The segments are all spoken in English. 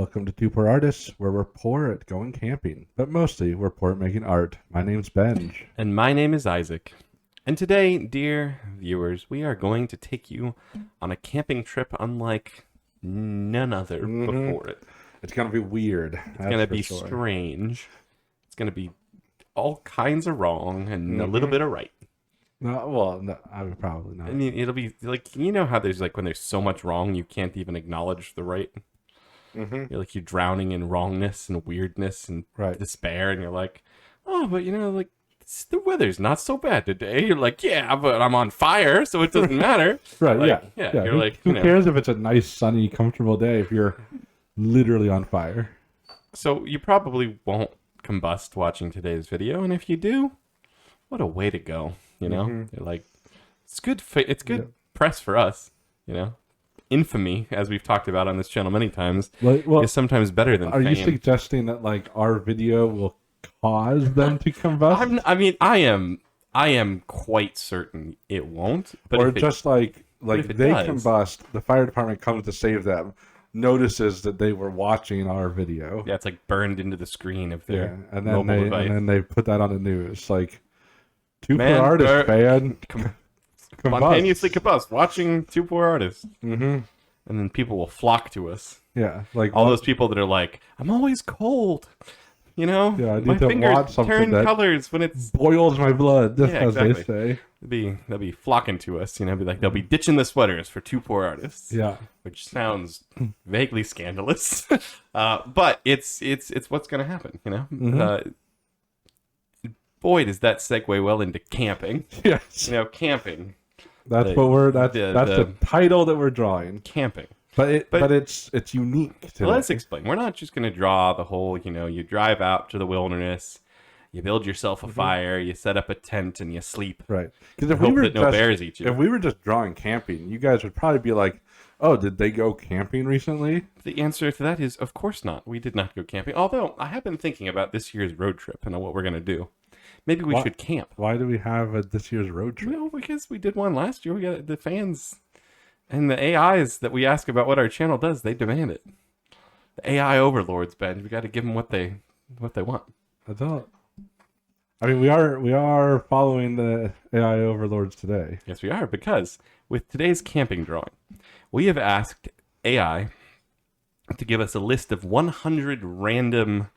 Welcome to Two Poor Artists, where we're poor at going camping, but mostly we're poor at making art. My name's Benj. And my name is Isaac. And today, dear viewers, we are going to take you on a camping trip unlike none other before it. It's going to be weird. It's going to be strange. It's going to be all kinds of wrong and a little bit of right. No, I would probably not. I mean, it'll be like, you know how there's like when there's so much wrong, you can't even acknowledge the right? You're like, you're drowning in wrongness and weirdness and despair, and you're like, oh, but you know, like, the weather's not so bad today. You're like, yeah, but I'm on fire, so it doesn't matter. Right, like, yeah. You're like, who cares if it's a nice, sunny, comfortable day if you're literally on fire? So you probably won't combust watching today's video, and if you do, what a way to go. You know, You're like, it's good. It's good press for us. You know, infamy, as we've talked about on this channel many times, is sometimes better than fame. Are you suggesting that like our video will cause them to combust? I am quite certain it won't. But or just like they combust, the fire department comes to save them, notices that they were watching our video. Yeah, it's like burned into the screen of their and mobile device. And then they put that on the news, like, Two Poor Artists fan spontaneously combust watching Two Poor Artists. And then people will flock to us. Yeah, like all those people that are like, I'm always cold. You know, yeah, I need my to fingers watch something turn that colors when it's boils my blood. That's as exactly. they say. They'll be flocking to us. You know, they'll be ditching the sweaters for Two Poor Artists. Yeah, which sounds vaguely scandalous, but it's what's going to happen. You know, boy, does that segue well into camping. Yes, you know, camping. That's the title that we're drawing. Camping. But it's unique. Let's explain. We're not just going to draw the whole, you know, you drive out to the wilderness, you build yourself a fire, you set up a tent, and you sleep. Right. Because if we were no bears eat you. If we were just drawing camping, you guys would probably be like, oh, did they go camping recently? The answer to that is, of course not. We did not go camping. Although, I have been thinking about this year's road trip and what we're going to do. Maybe we should camp. Why do we have this year's road trip? Well, because we did one last year. We got the fans and the AIs that we ask about what our channel does. They demand it. The AI overlords, Ben. We got to give them what they want. I don't. I mean, we are following the AI overlords today. Yes, we are, because with today's camping drawing, we have asked AI to give us a list of 100 random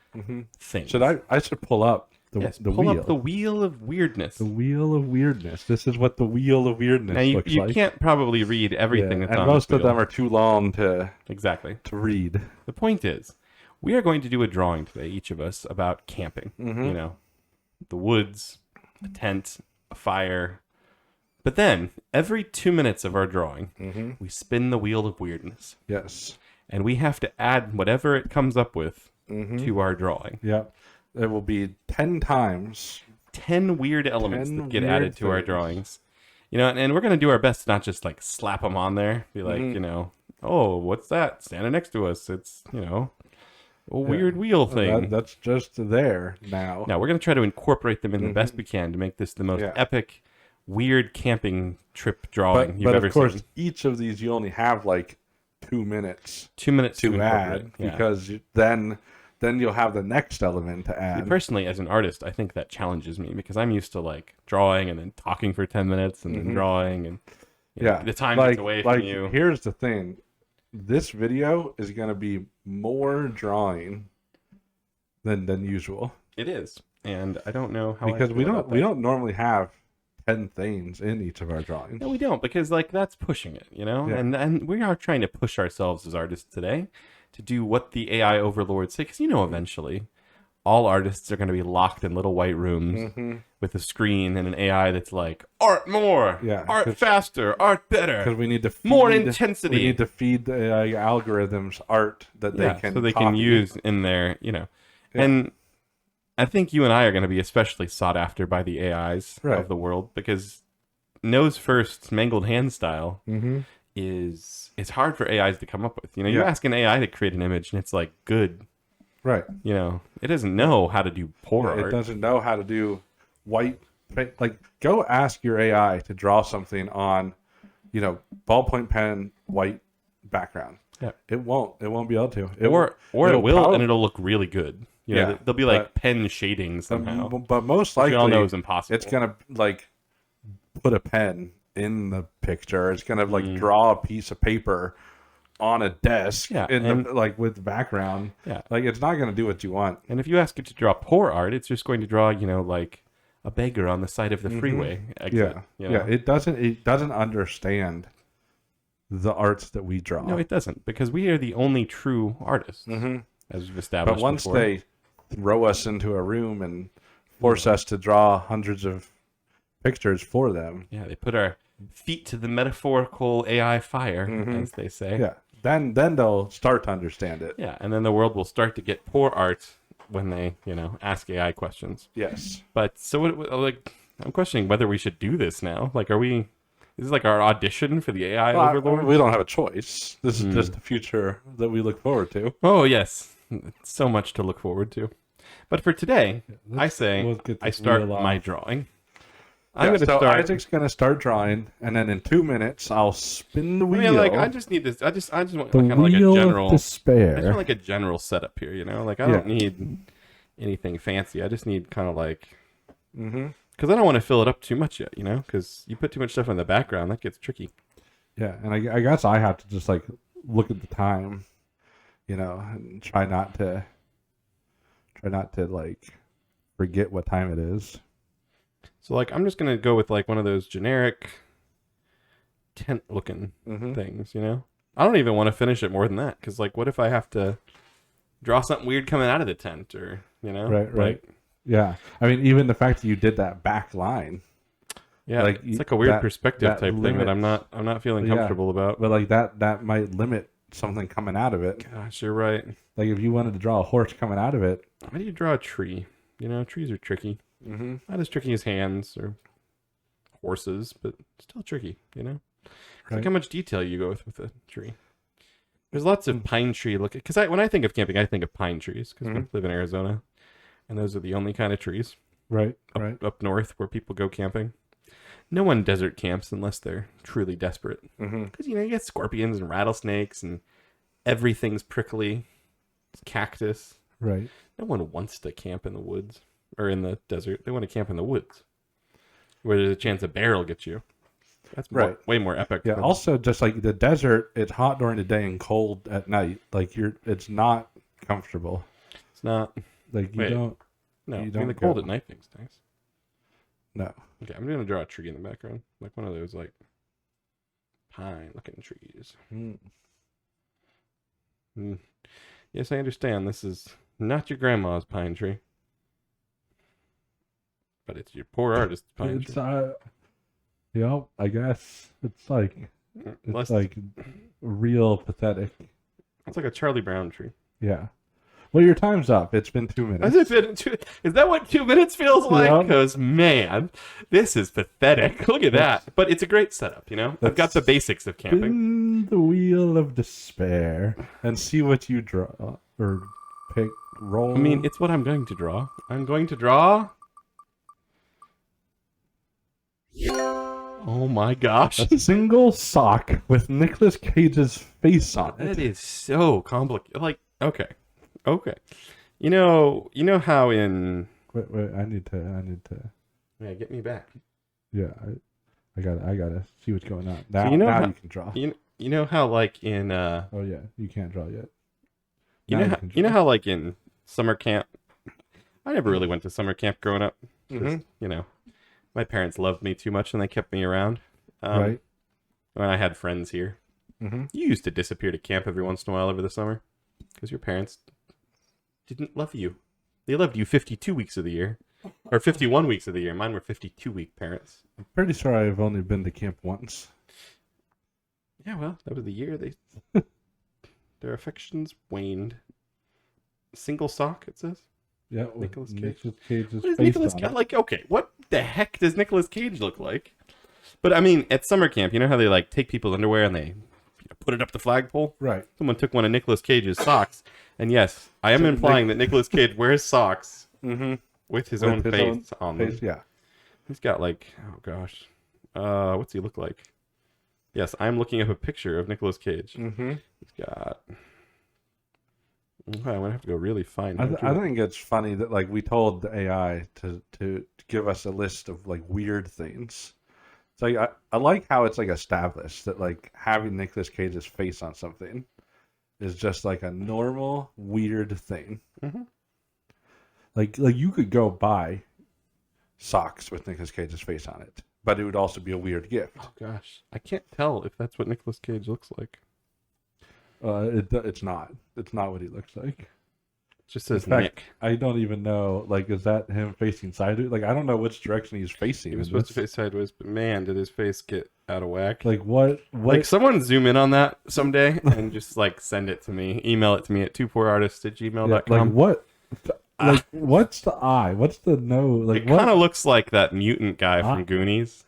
things. I should pull up the pull wheel. up the wheel of weirdness. The wheel of weirdness. This is what the wheel of weirdness looks like. You can't probably read everything that's on and most this of them are too long to read. The point is, we are going to do a drawing today, each of us, about camping. You know, the woods, a tent, a fire. But then, every 2 minutes of our drawing, we spin the wheel of weirdness. Yes. And we have to add whatever it comes up with to our drawing. Yeah. It will be 10 times. 10 weird elements that get added to our drawings. You know, and we're going to do our best to not just like slap them on there. Be like, you know, oh, what's that standing next to us? It's, you know, a weird wheel thing. That's just there now. Now, we're going to try to incorporate them in the best we can to make this the most epic, weird camping trip drawing you've ever seen. But of course, each of these you only have like 2 minutes. 2 minutes to add, because then you'll have the next element to add. See, personally, as an artist, I think that challenges me because I'm used to like drawing and then talking for 10 minutes and then drawing and the time gets away from you. Here's the thing. This video is going to be more drawing than usual. It is. And I don't know how because we don't normally have 10 things in each of our drawings. No, we don't, because like that's pushing it, you know? Yeah. And we are trying to push ourselves as artists today to do what the AI overlords say, because you know eventually all artists are going to be locked in little white rooms with a screen and an AI that's like, art more, art faster, art better, because we need to feed, more intensity. We need to feed the AI algorithms art that they can use in their, you know. And I think you and I are going to be especially sought after by the AIs of the world, because nose first, mangled hand style it's hard for AIs to come up with. You know, you ask an AI to create an image and it's like good. Right. You know, it doesn't know how to do poor art. It doesn't know how to do white. Like, go ask your AI to draw something on, you know, ballpoint pen, white background. Yeah. It won't be able to. Or it will, and it'll look really good. You know, they'll be like pen shading somehow. But most likely, we all know is impossible. It's gonna like put a pen in the picture. It's gonna like draw a piece of paper on a desk like with the background. Yeah. Like it's not gonna do what you want. And if you ask it to draw poor art, it's just going to draw, like a beggar on the side of the freeway exit. Yeah. It doesn't understand the arts that we draw. No, it doesn't, because we are the only true artists, as we've established. But once before. they throw us into a room and force us to draw hundreds of pictures for them. Yeah, they put our feet to the metaphorical AI fire, as they say. Yeah. Then they'll start to understand it. Yeah, and then the world will start to get poor art when they, ask AI questions. Yes. But so I'm questioning whether we should do this now. Like, is this like our audition for the AI overlord? We don't have a choice. This is just the future that we look forward to. Oh, yes. So much to look forward to. But for today, I start my drawing. I'm going to start. Isaac's going to start drawing, and then in 2 minutes, I'll spin the wheel. I just need this. I just want kind of like a general despair. I just want like a general setup here. Like I don't need anything fancy. I just need kind of like, because I don't want to fill it up too much yet. Because you put too much stuff in the background, that gets tricky. Yeah, and I guess I have to just like look at the time, and try not to like forget what time it is. So, like, I'm just going to go with, like, one of those generic tent-looking things, I don't even want to finish it more than that, because, like, what if I have to draw something weird coming out of the tent, or, Right. Yeah. I mean, even the fact that you did that back line. Yeah, like, it's like a weird perspective type thing that I'm not feeling comfortable about. But, like, that might limit something coming out of it. Gosh, you're right. Like, if you wanted to draw a horse coming out of it. How do you draw a tree? Trees are tricky. Not as tricky as hands or horses, but still tricky, Right. Like how much detail you go with a tree. There's lots of pine tree looking, because when I think of camping, I think of pine trees, because we live in Arizona, and those are the only kind of trees. Right. Up north where people go camping. No one desert camps unless they're truly desperate. Because, you get scorpions and rattlesnakes and everything's prickly. It's cactus. Right. No one wants to camp in the woods or in the desert. They want to camp in the woods where there's a chance a bear will get you. That's way more epic. Yeah. Also, just like the desert, it's hot during the day and cold at night. Like it's not comfortable. It's not. Like you don't. No, the cold at night thing's nice. No. Okay, I'm gonna draw a tree in the background, like one of those like pine-looking trees. Yes, I understand. This is not your grandma's pine tree, but it's your poor artist's pine tree. I guess it's like real pathetic. It's like a Charlie Brown tree. Yeah. Well, your time's up. It's been 2 minutes. Is that what 2 minutes feels like? Because, man, this is pathetic. Look at that. But it's a great setup, I've got the basics of camping. Spin the wheel of despair and see what you draw or pick, roll. I mean, it's what I'm going to draw. I'm going to draw... Oh, my gosh. A single sock with Nicolas Cage's face on it. That is so complicated. Like, okay. You know how in wait, I need to yeah, get me back. Yeah, I gotta see what's going on. Now, so you can draw. You know how like in oh yeah, you can't draw yet. You know how like in summer camp, I never really went to summer camp growing up. My parents loved me too much and they kept me around. Right. When I had friends here. You used to disappear to camp every once in a while over the summer because your parents didn't love you. They loved you 52 weeks of the year. Or 51 weeks of the year. Mine were 52-week parents. I'm pretty sure I've only been to camp once. Yeah, well, that was the year their affections waned. Single sock, it says. Yeah, Nicolas Cage's what is Nicolas Cage? Like, okay, what the heck does Nicolas Cage look like? But I mean, at summer camp, you know how they like take people's underwear and they put it up the flagpole? Right. Someone took one of Nicolas Cage's socks, and yes, I am implying that Nicolas Cage wears socks with his own face on them. Yeah. He's got like, oh gosh, what's he look like? Yes, I'm looking up a picture of Nicolas Cage. Mm-hmm. He's got. Okay, I'm gonna have to go really fine. I think it's funny that like we told the AI to give us a list of like weird things. It's like I like how it's like established that like having Nicolas Cage's face on something is just like a normal weird thing. Mm-hmm. Like you could go buy socks with Nicolas Cage's face on it, but it would also be a weird gift. Oh gosh, I can't tell if that's what Nicolas Cage looks like. It's not. It's not what he looks like. It just says In fact, Nick. I don't even know. Like, is that him facing sideways? Like, I don't know which direction he's facing. He was supposed to face sideways, but man, did his face get out of whack. Like what? Like someone zoom in on that someday and just like send it to me. Email it to me at 24artists@gmail.com. Like what? Like what's the eye? What's the nose? Like it kind of looks like that mutant guy from Goonies.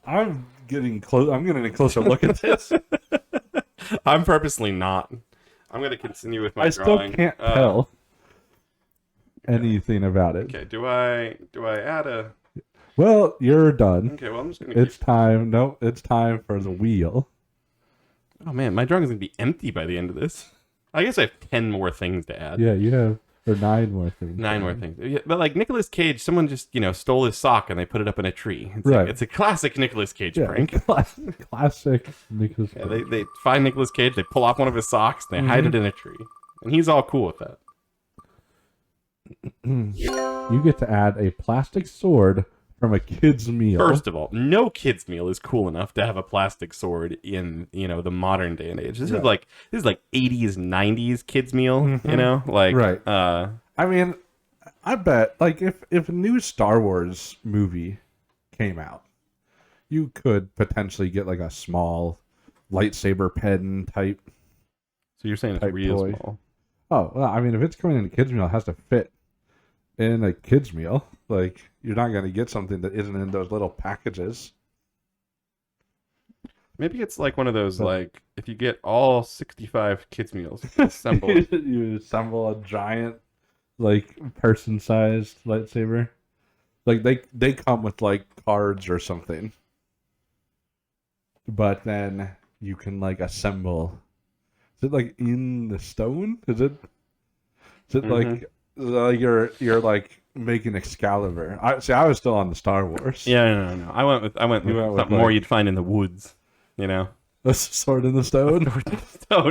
I'm getting close. I'm getting a closer look at this. I'm purposely not. I'm going to continue with my drawing. Still can't tell anything about it. Okay, do I add a... Well, you're done. Okay, well, I'm just going to It's time. No, it's time for the wheel. Oh, man, my drawing is going to be empty by the end of this. I guess I have 10 more things to add. Yeah, you have... Or 9 more things. 9 more things. Yeah, but like Nicolas Cage, someone just, stole his sock and they put it up in a tree. It's right. Like, it's a classic Nicolas Cage prank. Classic Nicolas Cage. Yeah, they find Nicolas Cage, they pull off one of his socks, and they hide it in a tree. And he's all cool with that. You get to add a plastic sword from a kid's meal. First of all, no kid's meal is cool enough to have a plastic sword in, the modern day and age. This is like 80s, 90s kids meal, like right. I mean, I bet like if a new Star Wars movie came out, you could potentially get like a small lightsaber pen type. So you're saying it's real small? Oh, well, I mean, if it's coming in a kid's meal, it has to fit in a kid's meal. Like, you're not going to get something that isn't in those little packages. Maybe it's like one of those, like, if you get all 65 kids meals, assemble it. You assemble a giant, like, person-sized lightsaber. Like, they come with, like, cards or something. But then you can, like, assemble... Is it like in the stone? Is it like you're like making Excalibur? I was still on the Star Wars. Yeah, no. I went with something more you'd find in the woods, A sword in the stone.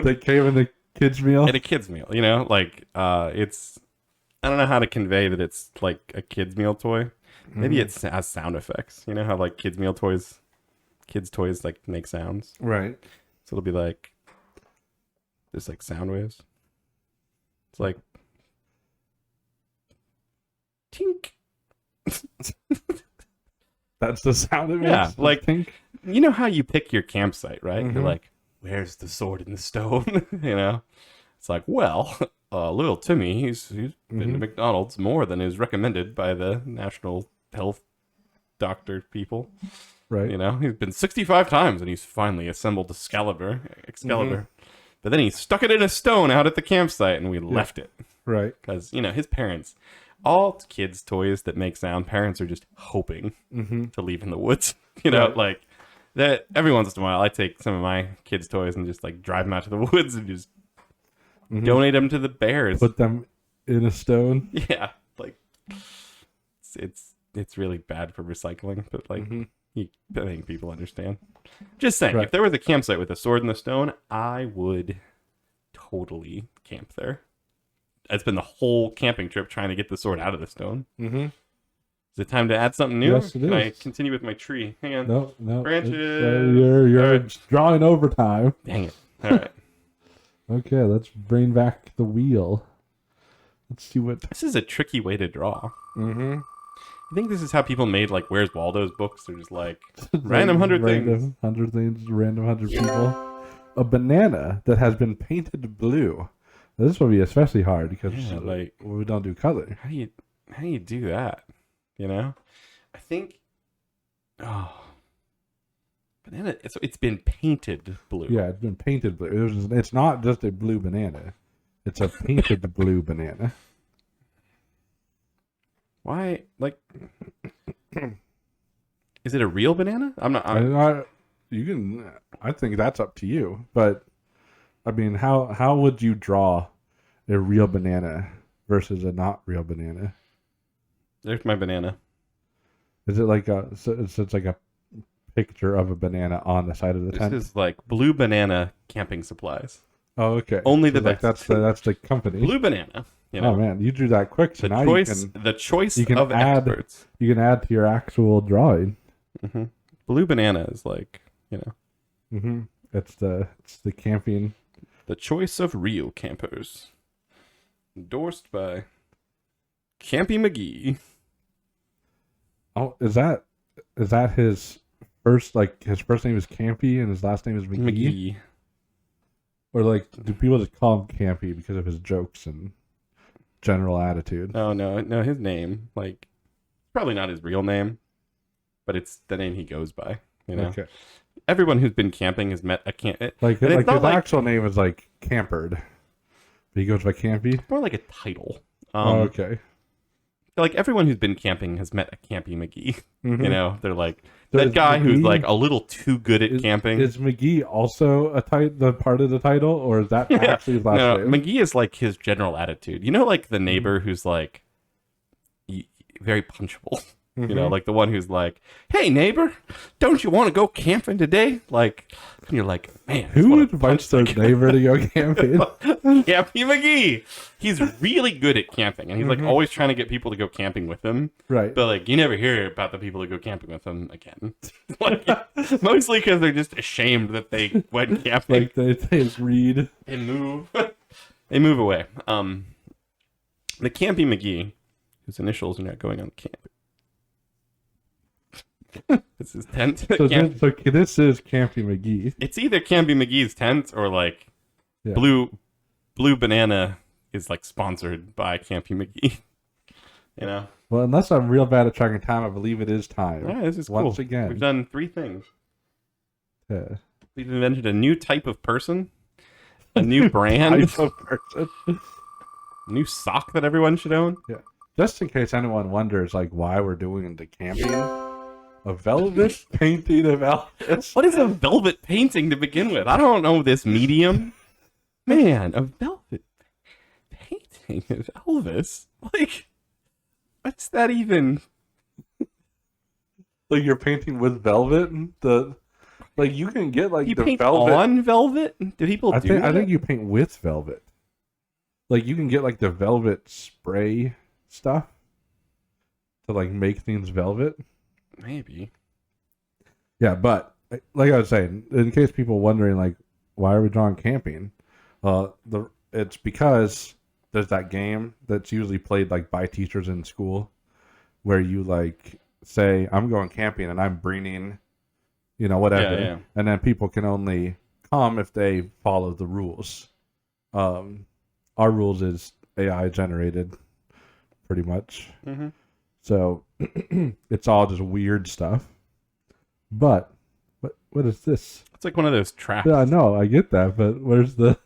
They came in the kids meal. In a kids meal, like it's. I don't know how to convey that it's like a kids meal toy. Maybe it has sound effects. You know how like kids toys like make sounds. Right. So it'll be like. There's like sound waves. It's like tink. That's the sound it makes. Yeah, like tink. You know how you pick your campsite, right? You're like, where's the sword in the stone? It's like, well, little Timmy, he's been to McDonald's more than is recommended by the National Health Doctor people. Right. He's been 65 times and he's finally assembled Excalibur. But then he stuck it in a stone out at the campsite, and we left it. Right. Because, his parents, all kids' toys that make sound, parents are just hoping to leave in the woods. Like, that every once in a while, I take some of my kids' toys and just, like, drive them out to the woods and just donate them to the bears. Put them in a stone? Yeah. Like, it's really bad for recycling, but, like... I think people understand. Just saying, if there was a campsite with a sword in the stone, I would totally camp there. It's been the whole camping trip trying to get the sword out of the stone. Is it time to add something new? Yes, it is. Can I continue with my tree? Hang on. No. Branches. You're drawing overtime. Dang it. All right. Okay, let's bring back the wheel. Let's see what... This is a tricky way to draw. I think this is how people made, like, Where's Waldo's books. They're just like, random 100 things. 100 things, random 100 people. A banana that has been painted blue. Now, this will be especially hard because we don't do color. How do you do that? I think... Oh... Banana, it's been painted blue. Yeah, it's been painted blue. It's not just a blue banana. It's a painted blue banana. Why, like, is it a real banana? I'm not. You can. I think that's up to you. But I mean, how would you draw a real banana versus a not real banana? There's my banana. Is it like it's like a picture of a banana on the side of the This tent? is like Blue Banana camping supplies. Oh, okay. Only So the like best. that's the company. Blue Banana. You know, Oh man, you drew that quick. So the now choice you can of add experts. you can add to your actual drawing. Hmm. Blue Banana is like, you know, Mm-hmm. It's the camping. the choice of real campers. Endorsed by Campy McGee. Oh, is that his first name is Campy and his last name is McGee? McGee. Or like do people just call him Campy because of his jokes and general attitude? No, his name, like, probably not his real name, but it's the name he goes by. You know, Okay. everyone who's been camping has met a camp. Like and it's his not like actual name is like Campered. But he goes by Campy? more like a title. Oh, okay. Like everyone who's been camping has met a Campy McGee. Mhm. You know, they're like So that is guy who's McGee- like a little too good at camping. Is McGee also the part of the title, or is that actually his last No, name? McGee is like his general attitude. You know, like the neighbor who's like very punchable. You know, Mhm. like the one who's like, "Hey neighbor, don't you want to go camping today?" Like, and you're like, "Man, I just Who wanna invites punch their that guy." neighbor to go camping? Campy McGee. He's really good at camping, and he's like always trying to get people to go camping with him. Right. But like, you never hear about the people who go camping with him again. Like, mostly because they're just ashamed that they went camping. Like they read. They move. They move away. The Campy McGee, whose initials are not going on the camp. This is tent. So this is Campy McGee. It's either Campy McGee's tent or like Yeah. Blue Banana is like sponsored by Campy McGee. You know? Well, unless I'm real bad at tracking time, I believe it is time. Yeah, this is Once cool. again. We've done 3 things. Yeah. We've invented a new type of person, a new brand, Type of person. a new sock that everyone should own. Just in case anyone wonders, like, why we're doing the camping, a velvet painting of Elvis. What is a velvet painting to begin with? I don't know this medium. Man, a velvet painting of Elvis? Like, what's that even? Like you're painting with velvet. Like you can get like You the paint velvet. on velvet? Do people do that? I think you paint with velvet. Like you can get like the velvet spray stuff to like make things velvet. Maybe. Yeah, but like I was saying, in case people wondering like why are we drawing camping? It's because there's that game that's usually played like by teachers in school where you like say I'm going camping and I'm bringing, you know, whatever, Yeah. and then people can only come if they follow the rules. Our rules is AI generated, pretty much. Mm-hmm. So it's all just weird stuff. But what is this? It's like one of those traps. Yeah, I know, I get that, but where's the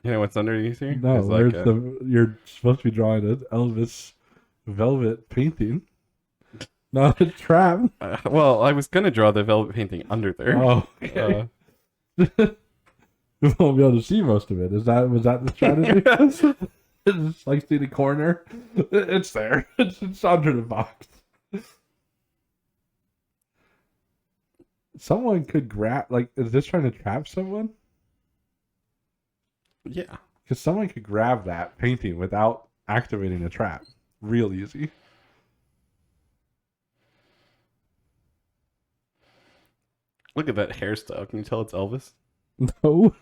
You know what's underneath here? no? It's Where's like you're supposed to be drawing an Elvis velvet painting, not a trap. well, I was gonna draw the velvet painting under there. Oh, okay. You won't be able to see most of it. Was that the strategy? It's like see the corner. It's there. It's under the box. Someone could grab. Like, is this trying to trap someone? Yeah. Because someone could grab that painting without activating a trap. Real easy. Look at that hairstyle. Can you tell it's Elvis? No.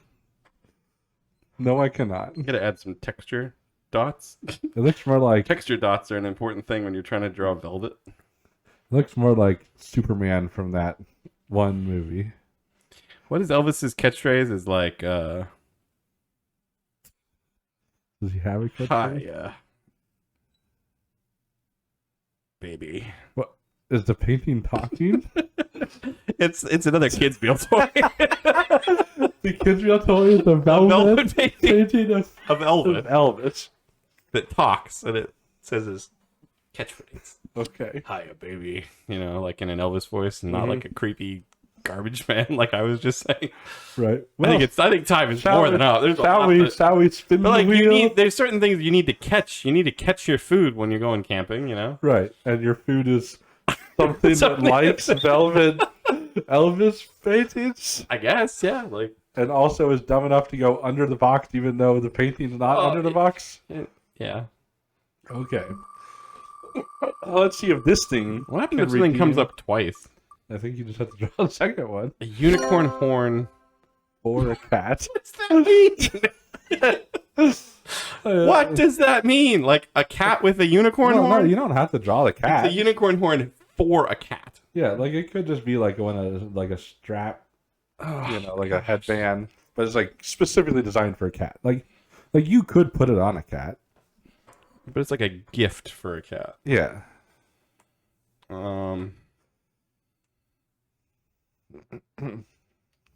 No, I cannot. You gotta add some texture dots. It looks more like Texture dots are an important thing when you're trying to draw velvet. Superman from that one movie. What is Elvis's catchphrase? Is like, Does he have a catchphrase? hi, baby. What is the painting talking? It's another kid's meal toy. The kids real toy is the velvet painting of Elvis Elvis. that talks, and it says his catchphrase. Okay. Hiya, baby. You know, like in an Elvis voice, and not like a creepy garbage man, like I was just saying. Right. I think time is more than enough. There's a lot that- Shall we spin But like the wheel? there's certain things you need to catch. You need to catch your food when you're going camping, you know? Right. And your food is something that Something likes velvet Elvis paintings, I guess, yeah. Like and also is dumb enough to go under the box, even though the painting's not under the box. yeah. Okay. Let's see if this thing. What happens if something comes up twice? I think you just have to draw the second one. A unicorn horn. Or a cat. What's that mean? What does that mean? Like a cat with a unicorn No, horn? you don't have to draw the cat. It's a unicorn horn for a cat. Yeah, like it could just be like a strap, like a headband, but it's like specifically designed for a cat. Like you could put it on a cat. But it's like a gift for a cat. Yeah.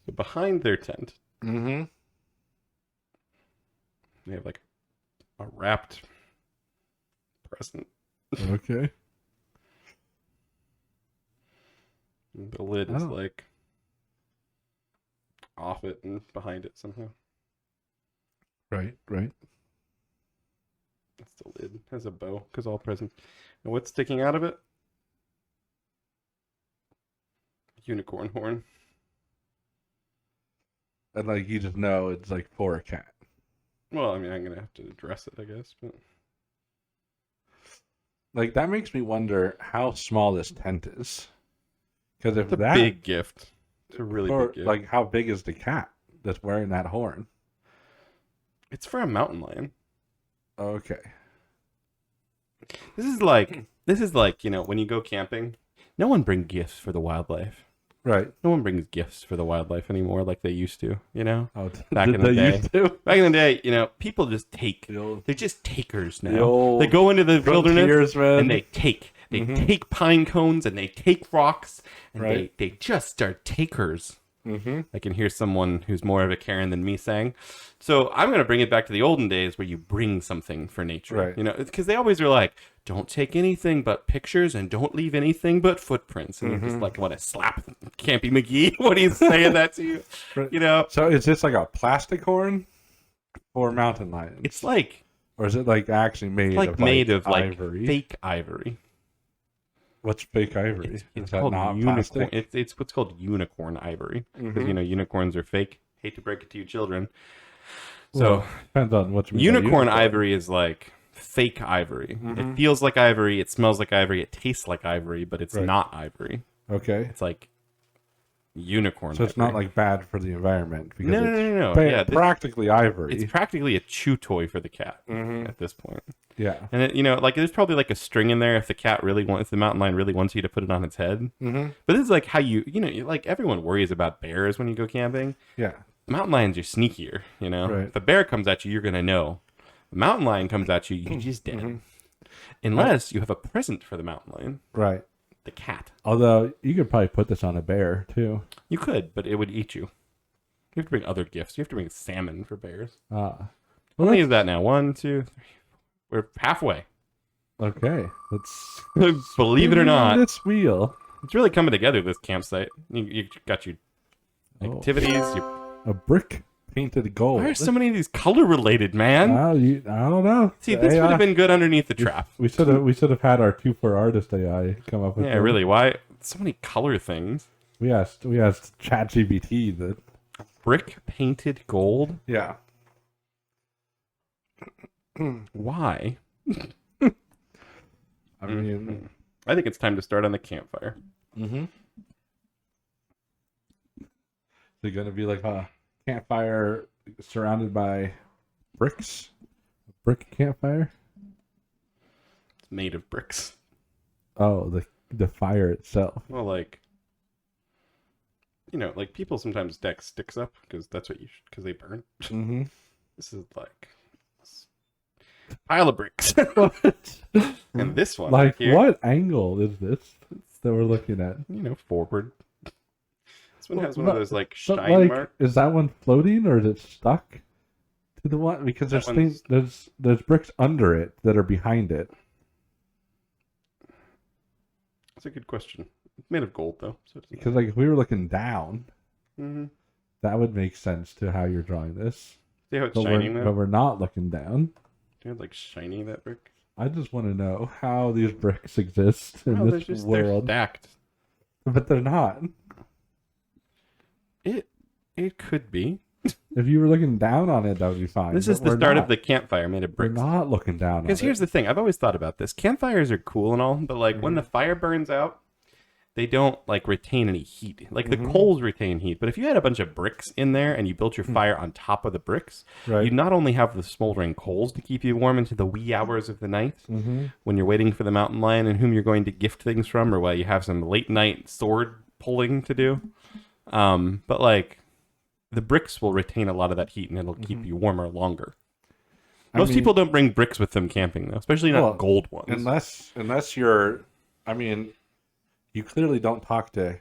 So behind their tent, Mm-hmm. they have like a wrapped present. Okay. The lid is Oh. like off it and behind it somehow. Right. That's the lid. It has a bow because all presents. And what's sticking out of it? Unicorn horn. And like you just know it's like for a cat. Well, I mean, I'm gonna have to address it, I guess. But Like that makes me wonder how small this tent is. Because if it's a that big gift. It's a really or, big gift. like how big is the cat that's wearing that horn? It's for a mountain lion. Okay. This is like, you know, when you go camping, no one brings gifts for the wildlife. Right. No one brings gifts for the wildlife anymore like they used to, you know? Oh, Back did in the they day. used to? Back in the day, you know, people just take. The old- They're just takers the now. old They go into the wilderness frontiers, man. and they take. They take pine cones and they take rocks and Right. they just are takers. Mm-hmm. I can hear someone who's more of a Karen than me saying. So I'm going to bring it back to the olden days where you bring something for nature. Right. You know, because they always were like, don't take anything but pictures and don't leave anything but footprints. And you're just like, want to slap Campy McGee when he's saying that to you. Right. You know, So is this like a plastic horn or mountain lions? it's like Or is it like actually made of ivory? fake ivory. What's fake ivory? It's Is that called not unicorn. plastic? It's what's called unicorn ivory because Mhm. you know unicorns are fake. Hate to break it to you, children. So Well, depends on what you mean by unicorn ivory is like fake ivory. Mhm. It feels like ivory. It smells like ivory. It tastes like ivory, but it's Right. not ivory. Okay. It's like unicorn. So it's not ivory. like bad for the environment because No, no, it's no, no. pa- Yeah, this- practically ivory. it's practically a chew toy for the cat Mhm. at this point. Yeah. And it, you know, like there's probably like a string in there if the cat really wants, if the mountain lion really wants you to put it on its head. Mm-hmm. But this is like how you know, like everyone worries about bears when you go camping. Yeah. Mountain lions are sneakier, you know. Right. If a bear comes at you, you're gonna know. A mountain lion comes at you, you're just dead. Mhm. Unless you have a present for the mountain lion, Right. the cat. Although you could probably put this on a bear too. You could, but it would eat you. You have to bring other gifts. You have to bring salmon for bears. Ah. How many is that now? 1, 2, 3. We're halfway. Okay. Let's Believe it or not, this wheel. it's really coming together. This campsite. You got your Oh. activities. Your... A brick painted gold. Why are so many of these color related, man? I don't know. See, The this would AI have been good underneath the trap. We should have had our 2 for artist AI come up with. Yeah, them. really. Why so many color things? We asked ChatGPT that. Brick painted gold. Yeah. Why? I mean, I think it's time to start on the campfire. mm-hmm. They're gonna be like a campfire surrounded by bricks. Brick campfire. It's made of bricks. Oh, the fire itself. Well, like, you know, like people sometimes deck sticks up because that's what because they burn. Mm-hmm. This is like a pile of bricks. And this one, Like, right here, what angle is this that we're looking at? you know, forward. This one has one But- of those like But, Stein like, marks. is that one floating or is it stuck to the one? Because That there's things, there's bricks under it that are behind it. That's a good question. It's made of gold though. So Because like if we were looking down, mm-hmm. that would make sense to how you're drawing this. See how it's But shining though? but we're not looking down. Do you have like shiny that brick? I just want to know how these bricks exist in this they're world. stacked. But they're not. It could be. If you were looking down on it, that would be fine. This is the start of the campfire made of We're bricks. not looking down on it. Because here's the thing, I've always thought about this. Campfires are cool and all, but like when the fire burns out, they don't like retain any heat. Like the coals retain heat, but if you had a bunch of bricks in there and you built your fire on top of the bricks, Right. you not only have the smoldering coals to keep you warm into the wee hours of the night when you're waiting for the mountain lion and whom you're going to gift things from, or while you have some late night sword pulling to do. But like the bricks will retain a lot of that heat and it'll keep you warmer longer. Most people don't bring bricks with them camping though, especially not gold ones. Unless you're, I mean, you clearly don't talk to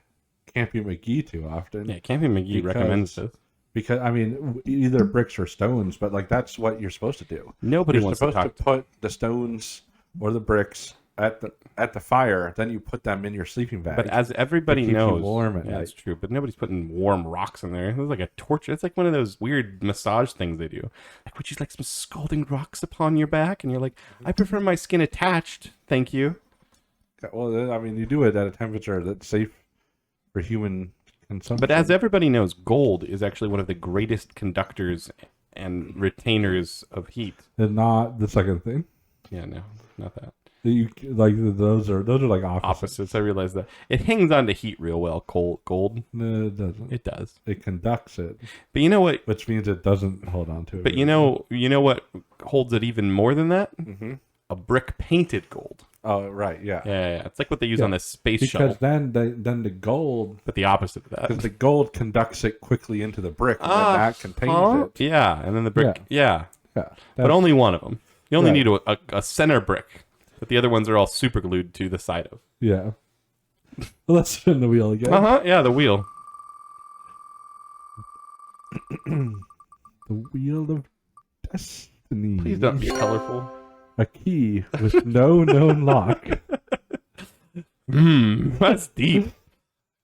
Campy McGee too often. Yeah, Campy McGee recommends this. Because I mean, either bricks or stones, but like that's what you're supposed to do. Nobody You're wants to supposed talk to put the stones or the bricks at the fire, then you put them in your sleeping bag. But as everybody keep you knows, warm at yeah, night. that's true. But nobody's putting warm rocks in there. It's like a torture. It's like one of those weird massage things they do. Like, would you like some scalding rocks upon your back? And you're like, I prefer my skin attached, thank you. Well, I mean, you do it at a temperature that's safe for human consumption. But as everybody knows, gold is actually one of the greatest conductors and retainers of heat. and not the second thing. Yeah, no, not that. You like those are like opposites. Opposites. I realize that it hangs on to heat real well. Gold. No, it doesn't. It does. It conducts it, But you know what? which means it doesn't hold on to it. But you know what holds it even more than that? Mm-hmm. A brick painted gold. Oh, right, yeah. Yeah. It's like what they use Yeah. on the space Because shuttle. then the gold, But the opposite of that. because the gold conducts it quickly into the brick, and then that contains it. Yeah, and then the brick. Yeah. Yeah, But only one of them. You only Right. need a center brick. But the other ones are all super glued to the side of. yeah. Let's spin the wheel again. Yeah, the wheel. The wheel of destiny. Please don't be colorful. A key with no known lock. That's deep.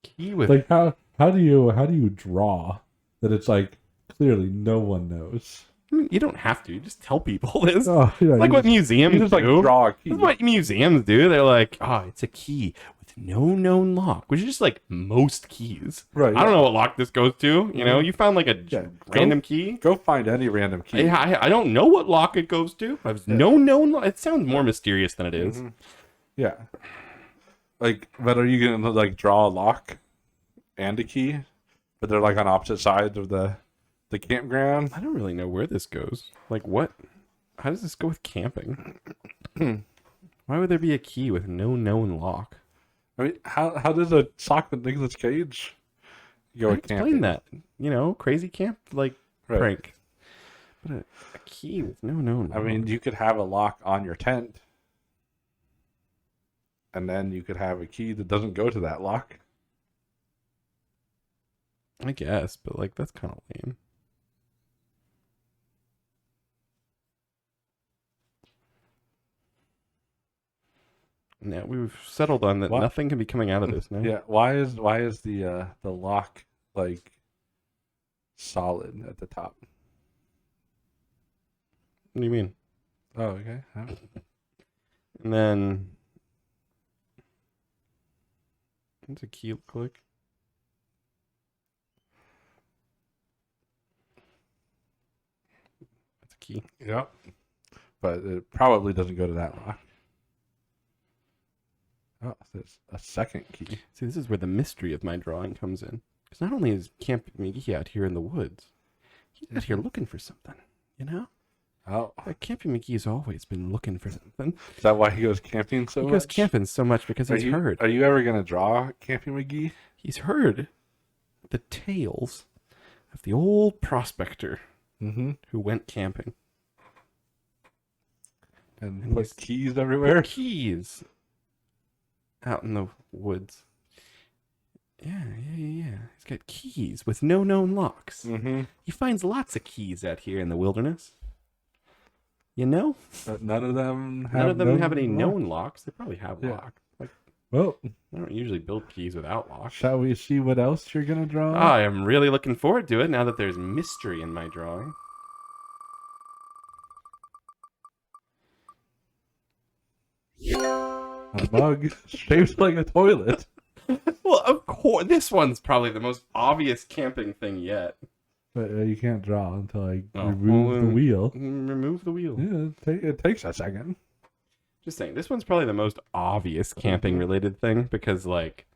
Key with Like how do you draw that it's like clearly no one knows? You don't have to. You just tell people this. Oh, yeah, Like you what just, museums you just like do. draw a key. That's what museums do. They're like, oh, it's a key with no known lock, which is just like most keys. Right, I don't yeah. know what lock this goes to. You know, you found like a random key. Go find any random key. I don't know what lock it goes to. There's no known lock. It sounds more mysterious than it is. Yeah. Like, but are you gonna like draw a lock and a key, but they're like on opposite sides of the campground? I don't really know where this goes. Like what? How does this go with camping? Why would there be a key with no known lock? I mean, how does a sock with Nicolas Cage go with Explain camping? that. You know, crazy camp like Right. prank. But a key with no known. I mean, you could have a lock on your tent, and then you could have a key that doesn't go to that lock. I guess, but like that's kind of lame. Yeah, we've settled on that. What? Nothing can be coming out of this now. Yeah. Why is the lock like solid at the top? What do you mean? Oh, okay. Huh? And then what's a key look like? That's a key. Yeah. But it probably doesn't go to that lock. Oh, there's a second key. See, this is where the mystery of my drawing comes in. Because not only is Camp McGee out here in the woods, he's out here looking for something, you know? Oh, Campy McGee's always been looking for something. is that why he goes camping so He much? goes camping so much because he's heard. Are you ever gonna draw Campy McGee? He's heard the tales of the old prospector Mm-hmm. who went camping. And put keys everywhere. Keys out in the woods. Yeah. He's got keys with no known locks. Mm-hmm. He finds lots of keys out here in the wilderness. You know? But none of them have None of them have known any lock. known locks. They probably have Yeah. locks. Like Well, I don't usually build keys without locks. shall we see what else you're gonna draw? I am really looking forward to it now that there's mystery in my drawing. A mug shaped like a toilet. Well, of course, this one's probably the most obvious camping thing yet. But you can't draw until I Oh, remove well, the wheel. Remove the wheel. Yeah, it takes a second. Just saying, this one's probably the most obvious camping related thing because, like,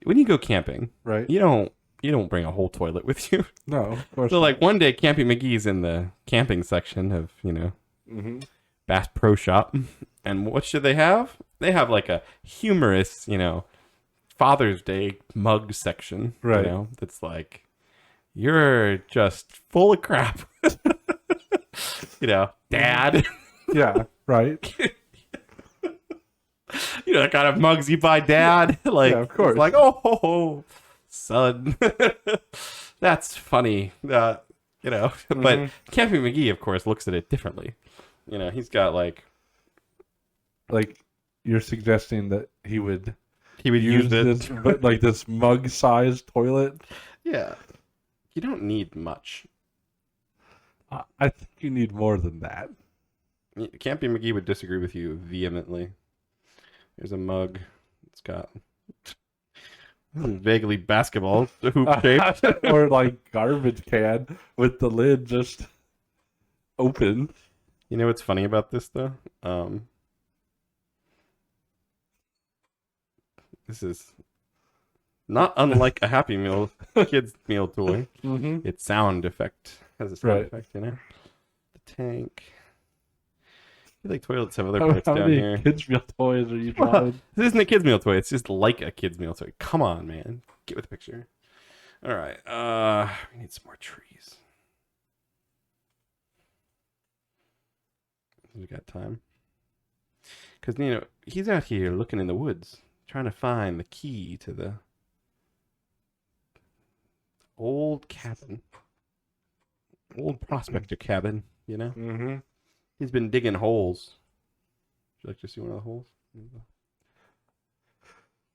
when you go camping, Right. you don't bring a whole toilet with you. No, of course. So, like, one day, Camping McGee's in the camping section of Mm-hmm. Bass Pro Shop, and what should they have? They have like a humorous, Father's Day mug section, Right. that's like, you're just full of crap, Dad. Yeah, right. The kind of mugs you buy, Dad. Like, Yeah, of course. It's like, oh, son, that's funny. But Camping McGee, of course, looks at it differently. He's got like you're suggesting that he would use it. this, but like this mug-sized toilet. Yeah, you don't need much. I think you need more than that. Camping McGee would disagree with you vehemently. There's a mug. It's got vaguely basketball hoop shaped. Or like garbage can with the lid just open. You know what's funny about this though? This is not unlike a Happy Meal kids meal toy. Mm-hmm. It's sound effect. Has a sound Right. effect, The tank. I feel like toilets have other How parts down many here. kids meal toys are you Well, drawing? this isn't a kid's meal toy. It's just like a kid's meal toy. Come on, man. Get with the picture. All right. We need some more trees. We got time. Because, he's out here looking in the woods, trying to find the key to the old cabin. Old prospector cabin, Mm-hmm. He's been digging holes. Would you like to see one of the holes?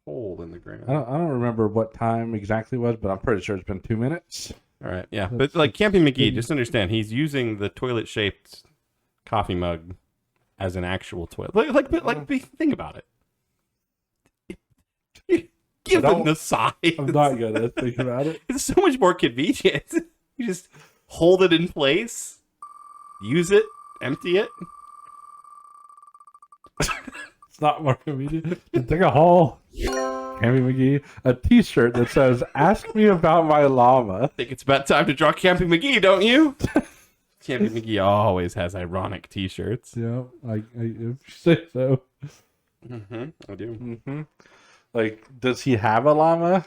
Hole in the ground. I don't remember what time exactly was, but I'm pretty sure it's been 2 minutes. All right, yeah. But like Camping McGee, just understand he's using the toilet-shaped coffee mug as an actual toilet. Think about it. Given the size, I'm not gonna think about it. it's so much more convenient. You just hold it in place, use it, empty it. It's not more convenient. Just dig a hole. Cammy McGee, a T-shirt that says "Ask me about my llama." I think it's about time to draw Camping McGee, don't you? Camping McGee always has ironic T-shirts. Yeah, if you say so. I do. Mm-hmm. Like, does he have a llama,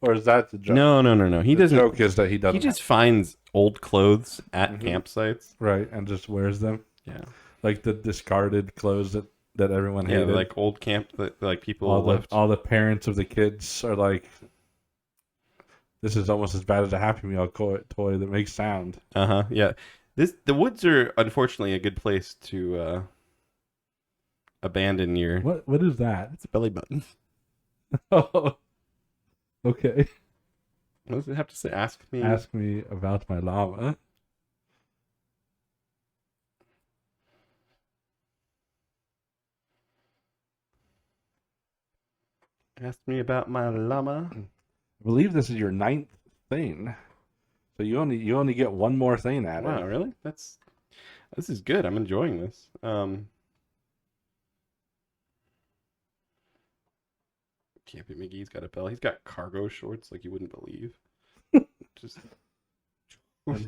or is that the joke? No. He doesn't. The joke is that he doesn't. He just finds old clothes at campsites. Right, and just wears them. Yeah. Like the discarded clothes that everyone Yeah, hated. like old camp that like people all the parents of the kids are like, this is almost as bad as a Happy Meal toy that makes sound. Yeah. The woods are unfortunately a good place to abandon your. What is that? It's a belly button. Oh, okay. What does it have to say? Ask me. Ask me about my llama. Ask me about my llama. I believe this is your 9th thing, so you only get one more thing at Wow, it. really? This is good. I'm enjoying this. Campy McGee's got a belly. He's got cargo shorts like you wouldn't believe. Just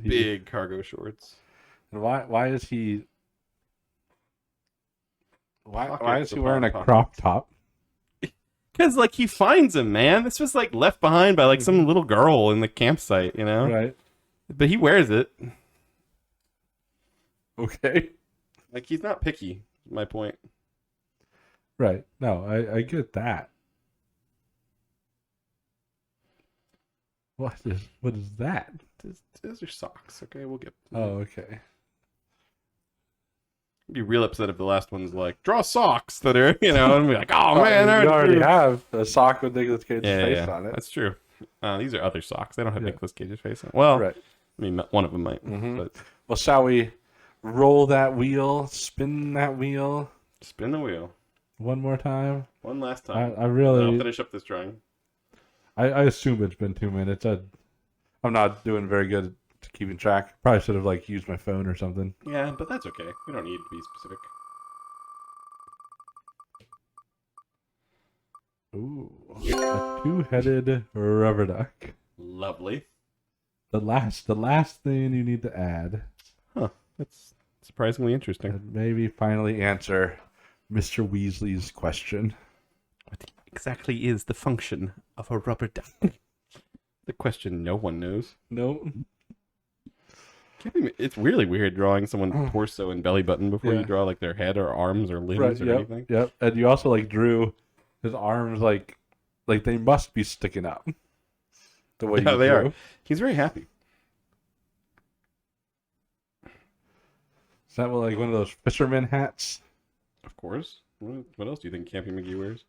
big cargo shorts. And why is he? Why Pockets is he of wearing a hot crop top? Because like he finds him, man. This was like left behind by like some little girl in the campsite, Right. But he wears it. Okay. Like he's not picky. My point. Right. No, I get that. What is that? Those are socks. Okay, we'll get. Oh, okay. I'd be real upset if the last one's like, draw socks that are, and be like, oh man, you I already have a sock with Nicolas Cage's yeah, face yeah, on it. that's true. These are other socks. They don't have Nicolas Cage's face on it. Well, Right. I mean, one of them might. But Well, shall we roll that wheel, spin that wheel spin the wheel one more time? one last time. I really... I'll finish up this drawing. I assume it's been 2 minutes. I'm not doing very good at keeping track. Probably should have like used my phone or something. Yeah, but that's okay. We don't need to be specific. Ooh, a two-headed rubber duck. Lovely. The last thing you need to add. Huh. That's surprisingly interesting. And maybe finally answer Mr. Weasley's question. What exactly is the function of a rubber duck? The question no one knows. No. It's really weird drawing someone's torso and belly button before you draw like their head or arms or limbs or anything. Yep. And you also like drew his arms like they must be sticking up. The way Yeah, you they drew. are. He's very happy. Is that like one of those fisherman hats? Of course. What else do you think Campy McGee wears?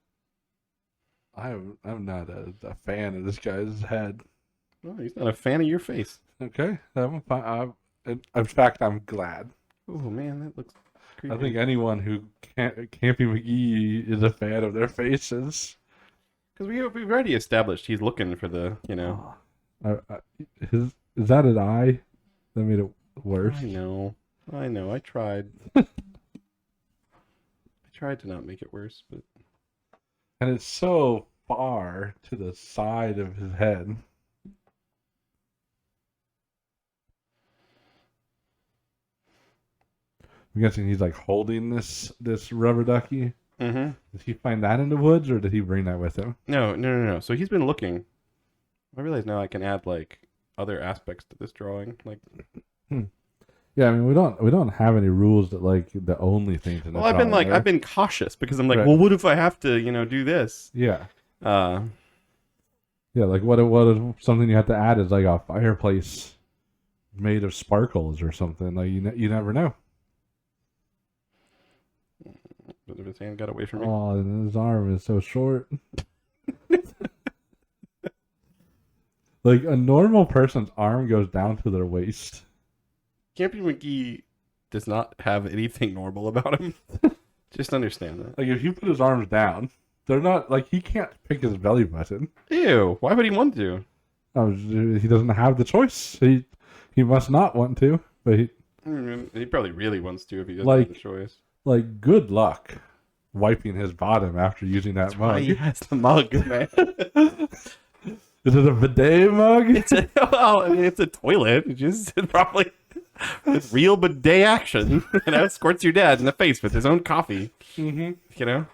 I'm not a fan of this guy's head. Oh, he's not a fan of your face. Okay, I'm fine. In fact, I'm glad. Oh man, that looks creepy. I think anyone who Campy McGee is a fan of their faces. Because we've already established he's looking for the, Is that an eye? That made it worse. I know. I tried. I tried to not make it worse, but And it's so far to the side of his head. I'm guessing he's like holding this rubber ducky. Mm-hmm. Did he find that in the woods, or did he bring that with him? No. So he's been looking. I realize now I can add like other aspects to this drawing. Like, Yeah, I mean we don't have any rules that like the only things in the drawing are. I've been cautious because I'm like, Right. well, what if I have to, do this? Yeah. Uh, Yeah, like what is something you have to add is like a fireplace made of sparkles or something. Like you never know. but his hand got away from me. Oh, and his arm is so short. Like a normal person's arm goes down to their waist. Campy McGee does not have anything normal about him. Just understand that. Like if you put his arms down, they're not like he can't pick his belly button. Ew! Why would he want to? He doesn't have the choice. He must not want to, but He probably really wants to if he doesn't Like- have the choice. like good luck wiping his bottom after using that Why mug. he has the mug, man. Is it a bidet mug? It's a toilet. It's just probably with real bidet action. Squirts your dad in the face with his own coffee. Mm-hmm. Here,